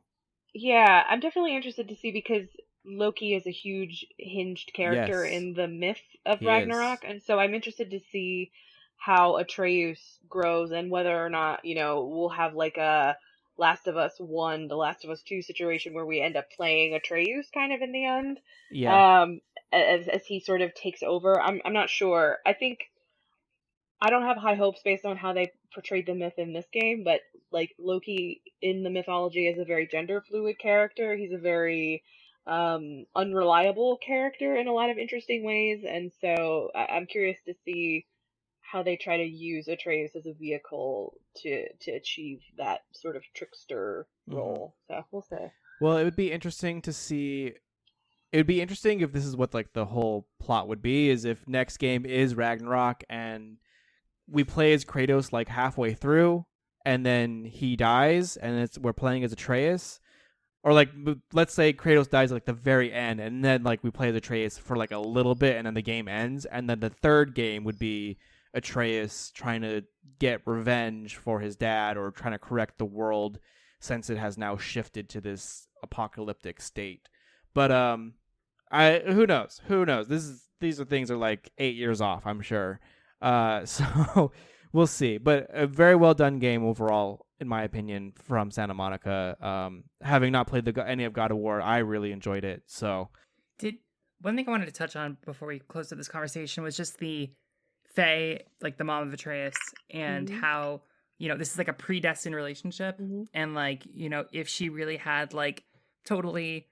yeah, I'm definitely interested to see because Loki is a huge hinged character in the myth of Ragnarok, and so I'm interested to see how Atreus grows and whether or not, we'll have like a Last of Us 1, The Last of Us 2 situation where we end up playing Atreus kind of in the end. Yeah. As he sort of takes over. I'm not sure. I think I don't have high hopes based on how they portrayed the myth in this game, but like Loki in the mythology is a very gender fluid character. He's a very unreliable character in a lot of interesting ways, and so I'm curious to see how they try to use Atreus as a vehicle to achieve that sort of trickster role. So we'll see. Well, it would be interesting to see. It would be interesting if this is what like the whole plot would be, is if next game is Ragnarok and we play as Kratos like halfway through and then he dies and we're playing as Atreus. Or like, let's say Kratos dies at like the very end and then like we play as Atreus for like a little bit and then the game ends. And then the third game would be Atreus trying to get revenge for his dad or trying to correct the world since it has now shifted to this apocalyptic state. But who knows? These are things are like 8 years off, I'm sure. So we'll see. But a very well done game overall, in my opinion, from Santa Monica. Having not played any of God of War, I really enjoyed it. So one thing I wanted to touch on before we close this conversation was just the Faye, like the mom of Atreus, and how, this is like a predestined relationship. And like, if she really had like totally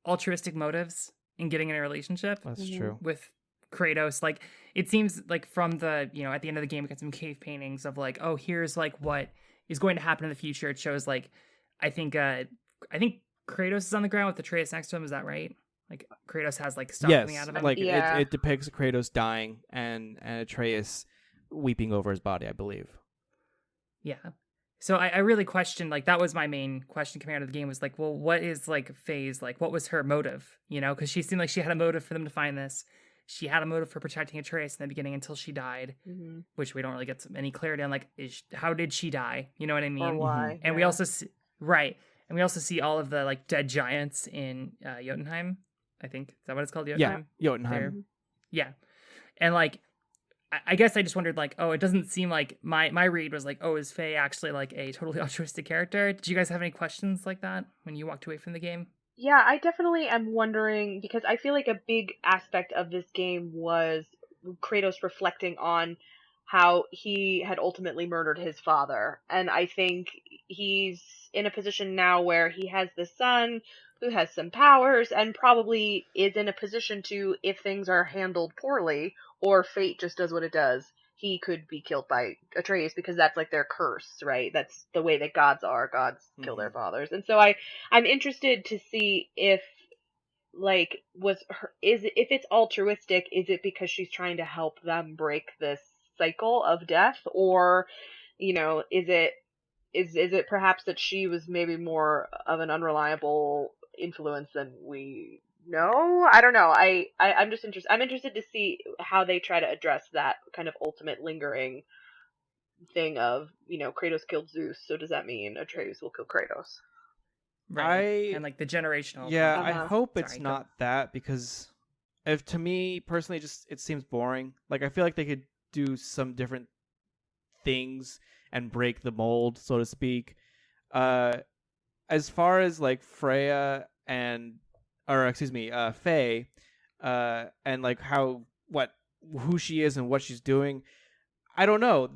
altruistic motives in getting in a relationship. That's true. With Kratos, like it seems like from the, at the end of the game, we got some cave paintings of like, oh, here's like what is going to happen in the future. It shows like, I think Kratos is on the ground with Atreus next to him. Is that right? Like Kratos has like stuff coming out of him. Like it depicts Kratos dying and Atreus weeping over his body, I believe. Yeah. So I really questioned, like, that was my main question coming out of the game was like, well, what is like Faye's, like, what was her motive? Because she seemed like she had a motive for them to find this. She had a motive for protecting Atreus in the beginning until she died, which we don't really get any clarity on. Like, how did she die? You know what I mean? Or why? And we also see, and we also see all of the like dead giants in Jotunheim. I think is that what it's called? Jotunheim. Yeah, Jotunheim. Yeah, and like, I guess I just wondered, like, oh, it doesn't seem like my read was like, oh, is Faye actually like a totally altruistic character? Did you guys have any questions like that when you walked away from the game? Yeah, I definitely am wondering, because I feel like a big aspect of this game was Kratos reflecting on how he had ultimately murdered his father. And I think he's in a position now where he has the son who has some powers and probably is in a position to, if things are handled poorly or fate just does what it does, he could be killed by Atreus because that's like their curse, right? That's the way that gods are. Gods kill their fathers. And so I'm interested to see if like if it's altruistic, is it because she's trying to help them break this cycle of death, or is it perhaps that she was maybe more of an unreliable influence than we know? I don't know. I'm just interested. I'm interested to see how they try to address that kind of ultimate lingering thing of, Kratos killed Zeus, so does that mean Atreus will kill Kratos? Right. And like the generational. Yeah, I Uh-huh. hope it's not that, because if to me personally, it seems boring. Like, I feel like they could do some different things and break the mold, so to speak. As far as like Freya Faye, and like who she is and what she's doing, I don't know.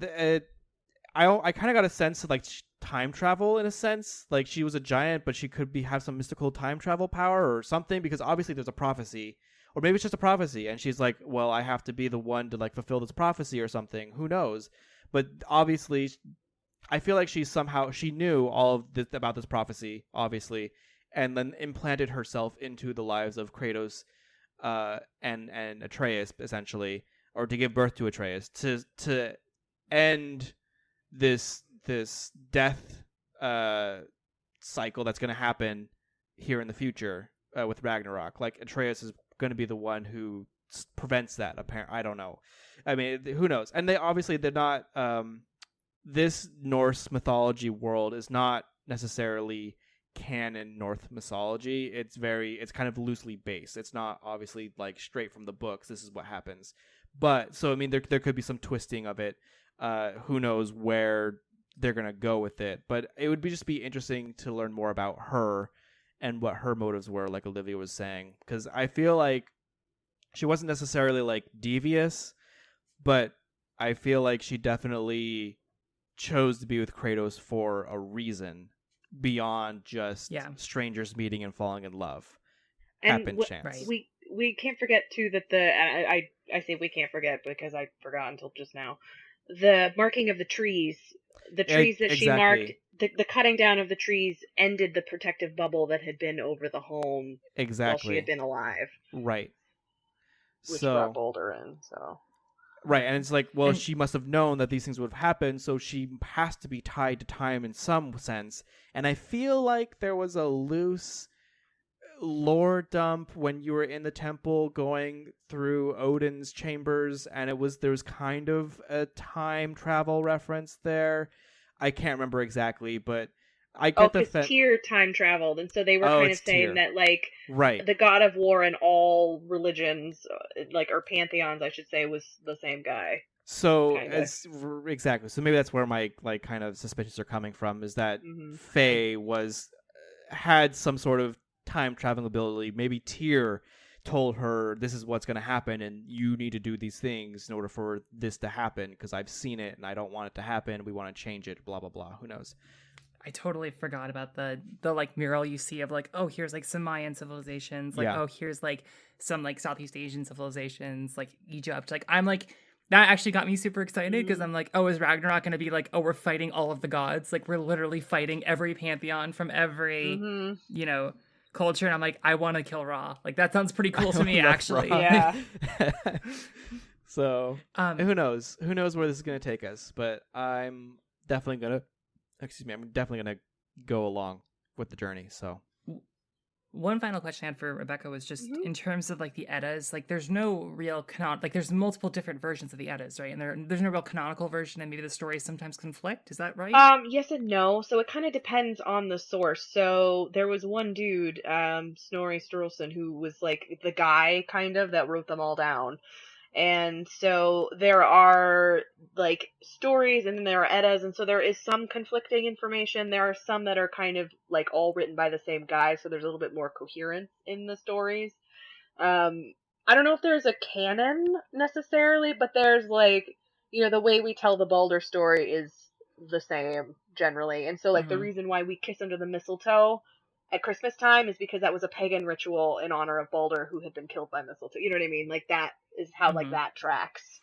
I kind of got a sense of like time travel in a sense. Like, she was a giant, but she could have some mystical time travel power or something, because obviously there's a prophecy, or maybe it's just a prophecy, and she's like, well, I have to be the one to like fulfill this prophecy or something. Who knows? But obviously, I feel like she knew all of this about this prophecy, obviously, and then implanted herself into the lives of Kratos, and Atreus, essentially, or to give birth to Atreus, to end this death cycle that's going to happen here in the future with Ragnarok. Like, Atreus is going to be the one who prevents that. Apparently, I don't know. I mean, who knows? And they're not. This Norse mythology world is not necessarily canon Norse mythology. It's kind of loosely based. It's not obviously like straight from the books. This is what happens. But so I mean, there could be some twisting of it. Who knows where they're gonna go with it? But it would just be interesting to learn more about her and what her motives were, like Olivia was saying, because I feel like she wasn't necessarily like devious, but I feel like she definitely chose to be with Kratos for a reason beyond just strangers meeting and falling in love. Happen chance. Right. We can't forget too that I say we can't forget because I forgot until just now. The marking of the trees that she marked, the cutting down of the trees ended the protective bubble that had been over the home while she had been alive. Right. Which brought Balder in, so. Right, and it's like, well, she must have known that these things would have happened, so she has to be tied to time in some sense. And I feel like there was a loose lore dump when you were in the temple going through Odin's chambers, and there was kind of a time travel reference there. I can't remember exactly, but I get because Tyr time traveled, and so they were kind of saying that, like, the god of war in all religions, like, or pantheons, I should say, was the same guy. So exactly. So maybe that's where my like kind of suspicions are coming from, is that Faye had some sort of time traveling ability. Maybe Tyr told her, this is what's going to happen, and you need to do these things in order for this to happen, because I've seen it and I don't want it to happen. We want to change it, blah blah blah. Who knows? I totally forgot about the like mural you see of like, oh, here's like some Mayan civilizations, like oh, here's like some like Southeast Asian civilizations, like Egypt. Like, I'm like, that actually got me super excited, because I'm like, oh, is Ragnarok going to be like, oh, we're fighting all of the gods, like we're literally fighting every pantheon from every culture, and I'm like, I want to kill Ra. Like, that sounds pretty cool to me, actually. Yeah. So who knows where this is going to take us, but I'm definitely going to go along with the journey. So one final question I had for Rebecca was just in terms of like the Eddas, like there's no real like there's multiple different versions of the Eddas, right? And there's no real canonical version, and maybe the stories sometimes conflict. Is that right? Yes and no. So it kind of depends on the source. So there was one dude, Snorri Sturluson, who was like the guy kind of that wrote them all down. And so there are like stories, and then there are Eddas, and so there is some conflicting information. There are some that are kind of like all written by the same guy, so there's a little bit more coherence in the stories. I don't know if there's a canon necessarily, but there's like, the way we tell the Balder story is the same generally. And so like the reason why we kiss under the mistletoe at Christmas time is because that was a pagan ritual in honor of Balder, who had been killed by mistletoe. You know what I mean? Like, that is how like that tracks.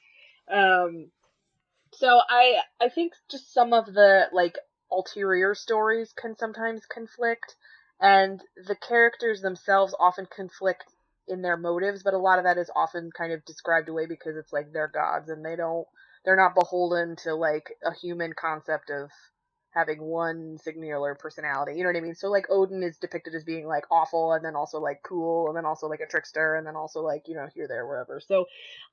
So I think just some of the like ulterior stories can sometimes conflict, and the characters themselves often conflict in their motives, but a lot of that is often kind of described away because it's like they're gods and they're not beholden to like a human concept of having one singular personality. You know what I mean? So like Odin is depicted as being like awful and then also like cool and then also like a trickster and then also like, you know, here, there, wherever. So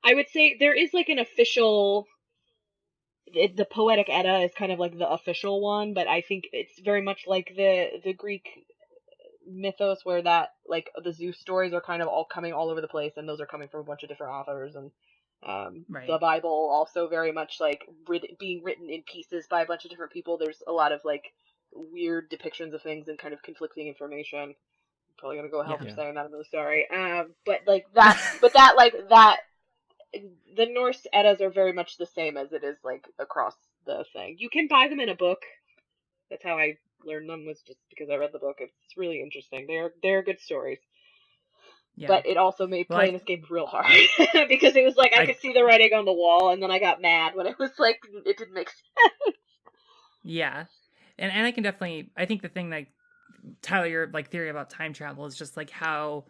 I would say there is like an official the Poetic Edda is kind of like the official one, but I think it's very much like the Greek mythos where that like the Zeus stories are kind of all coming all over the place, and those are coming from a bunch of different authors, and Right. the Bible also very much like being written in pieces by a bunch of different people. There's a lot of like weird depictions of things and kind of conflicting information. I'm probably gonna go hell for Yeah. saying that. I'm really sorry. But like that, but that like that the Norse Eddas are very much the same as it is like across the thing. You can buy them in a book. That's how I learned them, was just because I read the book. It's really interesting. They're good stories. Yeah. But it also made Well, playing this game real hard because it was like I could see the writing on the wall, and then I got mad when it was like it didn't make sense. Yeah. And I can definitely, I think the thing that Tyler, your like theory about time travel is just like how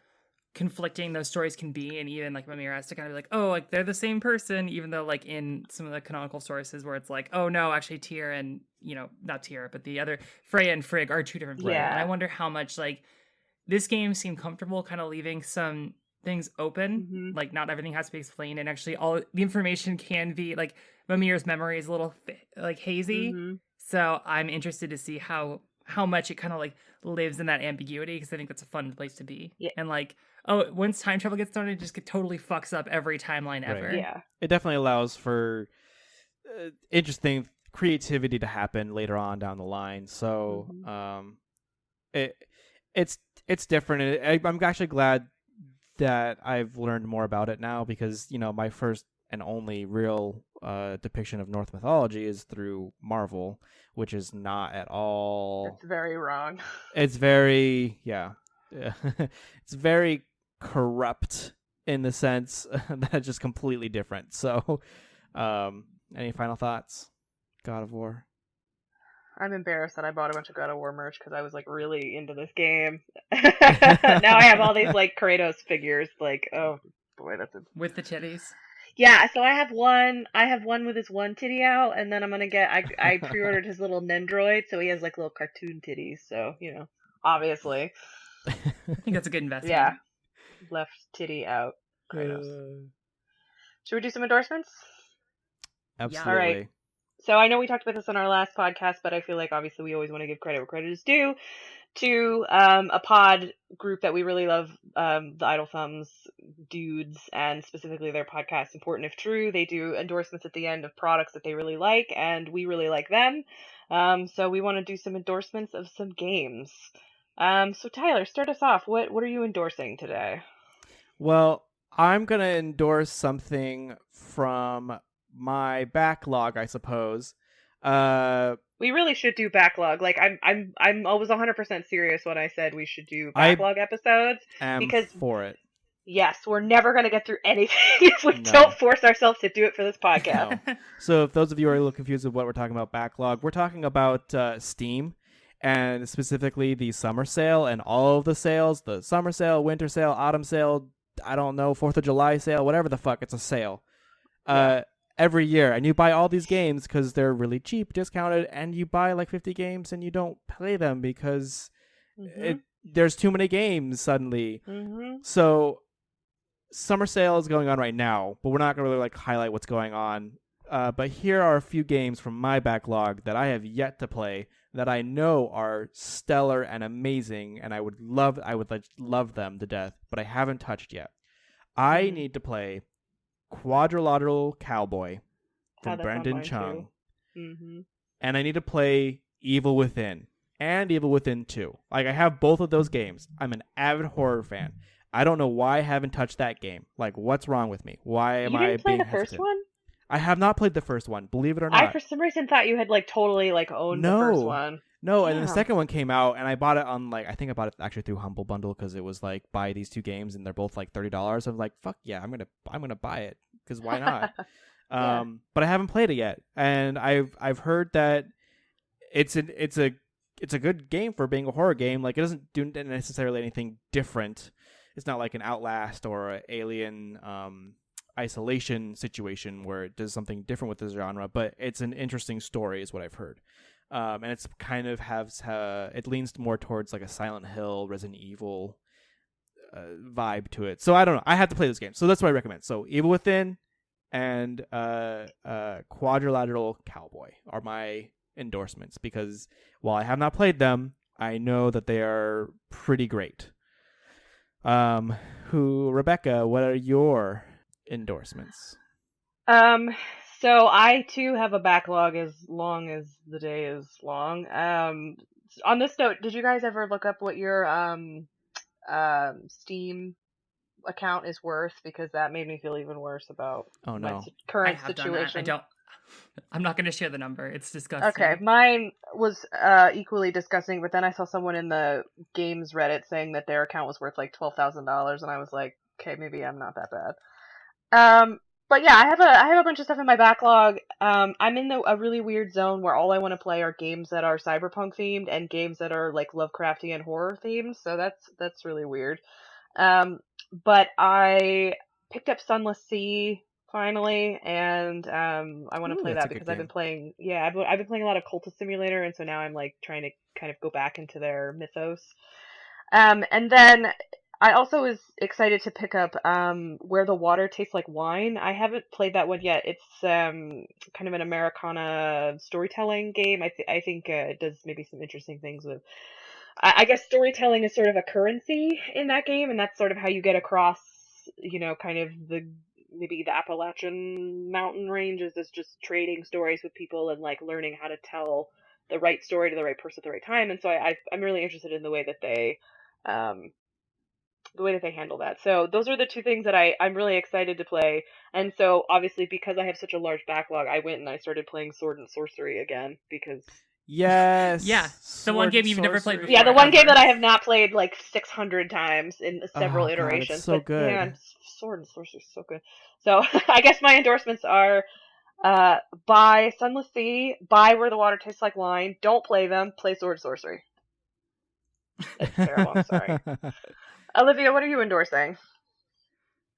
conflicting those stories can be, and even like Mimir has to kind of be like, oh, like they're the same person, even though like in some of the canonical sources where it's like, oh no, actually Tyr and, you know, not Tyr, but the other Freya and Frigg are two different players. Yeah. And I wonder how much like this game seemed comfortable kind of leaving some things open, like not everything has to be explained, and actually all the information can be like Mimir's memory is a little like hazy. So I'm interested to see how much it kind of like lives in that ambiguity, because I think that's a fun place to be. Yeah. And like, oh, once time travel gets started, it just totally fucks up every timeline ever. Yeah. It definitely allows for interesting creativity to happen later on down the line. So it's different. I'm actually glad that I've learned more about it now, because, you know, my first and only real depiction of Norse mythology is through Marvel, which is not at all. That's very wrong. It's very it's very corrupt in the sense that it's just completely different. So, any final thoughts? God of War. I'm embarrassed that I bought a bunch of God of War merch because I was like really into this game. Now I have all these like Kratos figures. Like, oh boy, that's a With the titties. yeah. So I have one. I have one with his one titty out, and then I'm gonna get. I pre-ordered his little Nendroid, so he has like little cartoon titties. So you know, obviously, I think that's a good investment. yeah. Left titty out, Kratos. Should we do some endorsements? Absolutely. All right. So I know we talked about this on our last podcast, but I feel like obviously we always want to give credit where credit is due to a pod group that we really love, the Idle Thumbs dudes, and specifically their podcast, Important If True. They do endorsements at the end of products that they really like, and we really like them. So we want to do some endorsements of some games. So Tyler, start us off. What are you endorsing today? Well, I'm going to endorse something from my backlog, I suppose. We really should do backlog. Like I'm always 100% serious when I said we should do backlog episodes, because for it. Yes, we're never going to get through anything if we don't force ourselves to do it for this podcast. No. So if those of you are a little confused with what we're talking about backlog, we're talking about Steam, and specifically the summer sale and all of the sales, the summer sale, winter sale, autumn sale, I don't know, 4th of July sale, whatever the fuck, it's a sale. Every year, and you buy all these games because they're really cheap, discounted, and you buy like 50 games and you don't play them because there's too many games suddenly. So summer sale is going on right now, but we're not going to really like highlight what's going on. But here are a few games from my backlog that I have yet to play that I know are stellar and amazing, and I would love them to death, but I haven't touched yet. I need to play Quadrilateral Cowboy from Brendan Chung. And I need to play Evil Within and Evil Within 2. Like, I have both of those games. I'm an avid horror fan. I don't know why I haven't touched that game. Like, what's wrong with me? Why am I being You didn't play the hesitant? first one? I have not played the first one, believe it or not. I for some reason thought you had like totally like owned the first one. No, and the second one came out, and I bought it on like, I think I bought it actually through Humble Bundle, because it was like, buy these two games and they're both like $30. I was like, fuck yeah, I'm gonna buy it, because why not? Yeah. But I haven't played it yet, and I've heard that it's a good game for being a horror game. Like, it doesn't do necessarily anything different. It's not like an Outlast or an Alien Isolation situation where it does something different with the genre, but it's an interesting story is what I've heard. And it's kind of it leans more towards like a Silent Hill, Resident Evil vibe to it. So I don't know. I have to play this game. So that's what I recommend. So Evil Within and Quadrilateral Cowboy are my endorsements, because while I have not played them, I know that they are pretty great. Rebecca, what are your endorsements? So I too have a backlog as long as the day is long. On this note, did you guys ever look up what your Steam account is worth? Because that made me feel even worse about my current situation. I'm not going to share the number. It's disgusting. Okay, mine was equally disgusting, but then I saw someone in the games Reddit saying that their account was worth like $12,000, and I was like, okay, maybe I'm not that bad. But yeah, I have a bunch of stuff in my backlog. I'm in a really weird zone where all I want to play are games that are cyberpunk themed and games that are like Lovecraftian horror themed. So that's really weird. But I picked up Sunless Sea finally, and I want to play that because I've been playing. Yeah, I've been playing a lot of Cultist Simulator, and so now I'm like trying to kind of go back into their mythos. And then I also was excited to pick up Where the Water Tastes Like Wine. I haven't played that one yet. It's kind of an Americana storytelling game. I think it does maybe some interesting things with. I guess storytelling is sort of a currency in that game, and that's sort of how you get across, kind of maybe the Appalachian mountain ranges, is just trading stories with people and like learning how to tell the right story to the right person at the right time. And so I'm really interested in the way that they handle that. So those are the two things that I'm really excited to play. And so obviously, because I have such a large backlog, I went and I started playing Sword and Sorcery again because. Yes. Yeah. The one game you've never played before. Yeah, the one game that I have not played like 600 times in several iterations. God, it's so good. Man, Sword and Sorcery is so good. So I guess my endorsements are buy Sunless Sea, buy Where the Water Tastes Like Wine. Don't play them. Play Sword and Sorcery. It's terrible. I'm sorry. Olivia, what are you endorsing?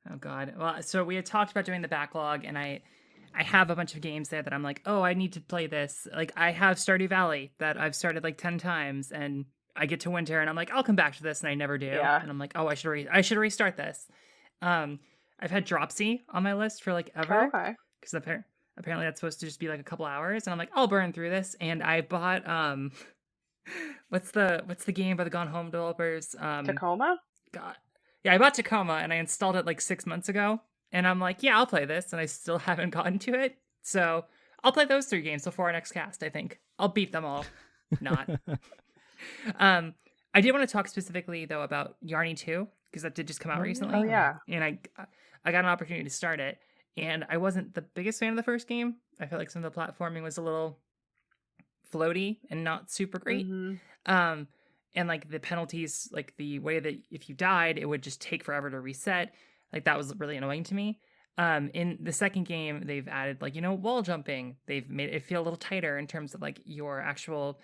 Oh God. Well, so we had talked about doing the backlog, and I have a bunch of games there that I'm like, oh, I need to play this. Like, I have Stardew Valley that I've started like 10 times, and I get to winter, and I'm like, I'll come back to this, and I never do. Yeah. And I'm like, oh, I should restart this. I've had Dropsy on my list for like ever. Okay. Because apparently that's supposed to just be like a couple hours, and I'm like, I'll burn through this. And I bought what's the game by the Gone Home developers? Tacoma? God. Yeah, I bought Tacoma, and I installed it like 6 months ago. And I'm like, yeah, I'll play this, and I still haven't gotten to it. So I'll play those 3 games before our next cast, I think. I'll beat them all. Not. I did want to talk specifically, though, about Yarny 2, because that did just come out recently. Oh, yeah. And I got an opportunity to start it, and I wasn't the biggest fan of the first game. I felt like some of the platforming was a little floaty and not super great. Mm-hmm. And, like, the penalties, like, the way that if you died, it would just take forever to reset. Like, that was really annoying to me. In the second game, they've added, like, wall jumping. They've made it feel a little tighter in terms of, like, your actual,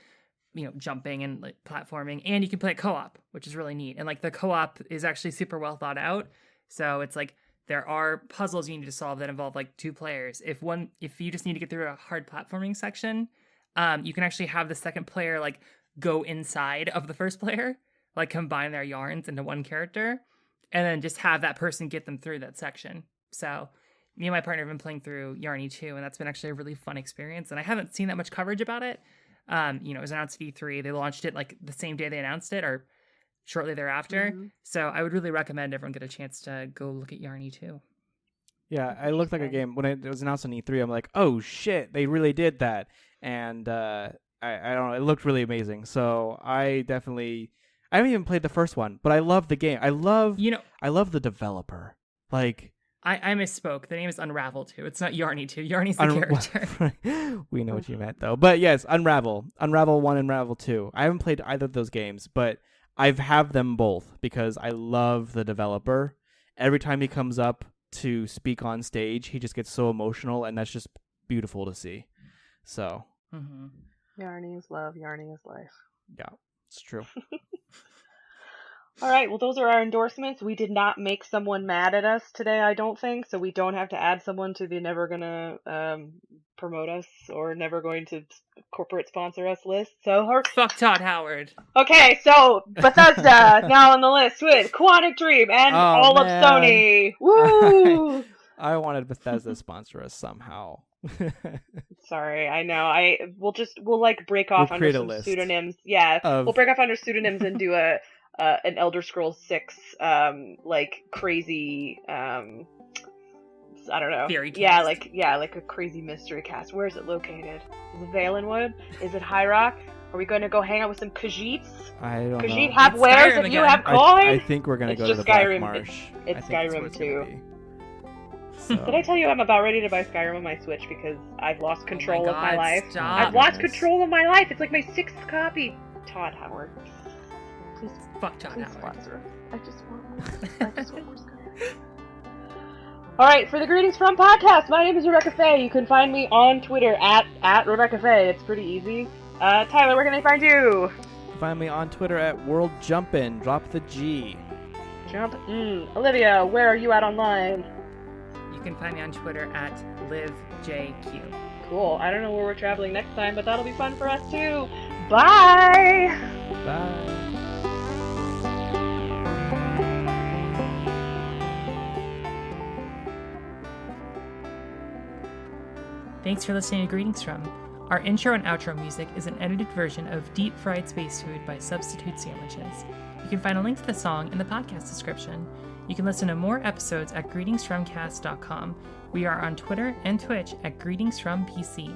jumping and, like, platforming. And you can play it co-op, which is really neat. And, like, the co-op is actually super well thought out. So it's, like, there are puzzles you need to solve that involve, like, 2 players. If you just need to get through a hard platforming section, you can actually have the second player, like, go inside of the first player, like, combine their yarns into one character, and then just have that person get them through that section. So me and my partner have been playing through Yarny 2, and that's been actually a really fun experience. And I haven't seen that much coverage about it. It was announced at E3. They launched it like the same day they announced it, or shortly thereafter. Mm-hmm. So I would really recommend everyone get a chance to go look at Yarny 2. Yeah, it looked like a game. When it was announced on E3, I'm like, oh shit, they really did that. And I don't know, it looked really amazing. So I haven't even played the first one, but I love the game. I love the developer. Like, I misspoke. The name is Unravel 2. It's not Yarny 2. Yarny's the character. We know what you meant, though. But yes, Unravel. Unravel 1 and Unravel 2. I haven't played either of those games, but I have them both because I love the developer. Every time he comes up to speak on stage. He just gets so emotional, and that's just beautiful to see. So, Yarning is love, yarning is life. Yeah, it's true. All right, well, those are our endorsements. We did not make someone mad at us today, I don't think, so we don't have to add someone to the never gonna promote us or never going to corporate sponsor us list. So fuck Todd Howard. Okay, so Bethesda now on the list with Quantic Dream and all of Sony. Woo! I wanted Bethesda to sponsor us somehow. Sorry, I know. We'll like break off under some pseudonyms. Yeah, we'll break off under pseudonyms and do an Elder Scrolls 6 like crazy I don't know. Theory cast. like a crazy mystery cast. Where is it located? Is it Valenwood? Is it High Rock? Are we going to go hang out with some Khajiits? I don't know. Khajiit have wares and you have coin? I think we're going to go to the Skyrim. Black Marsh. It's Skyrim too. So. Did I tell you I'm about ready to buy Skyrim on my Switch because I've lost control of my life? Stop. I've lost control of my life. It's like my 6th copy. Todd Howard. Please, fuck Todd Howard. Sponsor. I just want more Skyrim. Alright, for the Greetings From podcast, my name is Rebecca Faye. You can find me on Twitter at Rebecca Faye. It's pretty easy. Tyler, where can I find you? Find me on Twitter at WorldJumpin'. Drop the G. Jump. Olivia, where are you at online? You can find me on Twitter at LivJQ. Cool. I don't know where we're traveling next time, but that'll be fun for us too. Bye! Bye. Thanks for listening to Greetings From. Our intro and outro music is an edited version of Deep Fried Space Food by Substitute Sandwiches. You can find a link to the song in the podcast description. You can listen to more episodes at greetingsfromcast.com. We are on Twitter and Twitch at greetingsfrompc.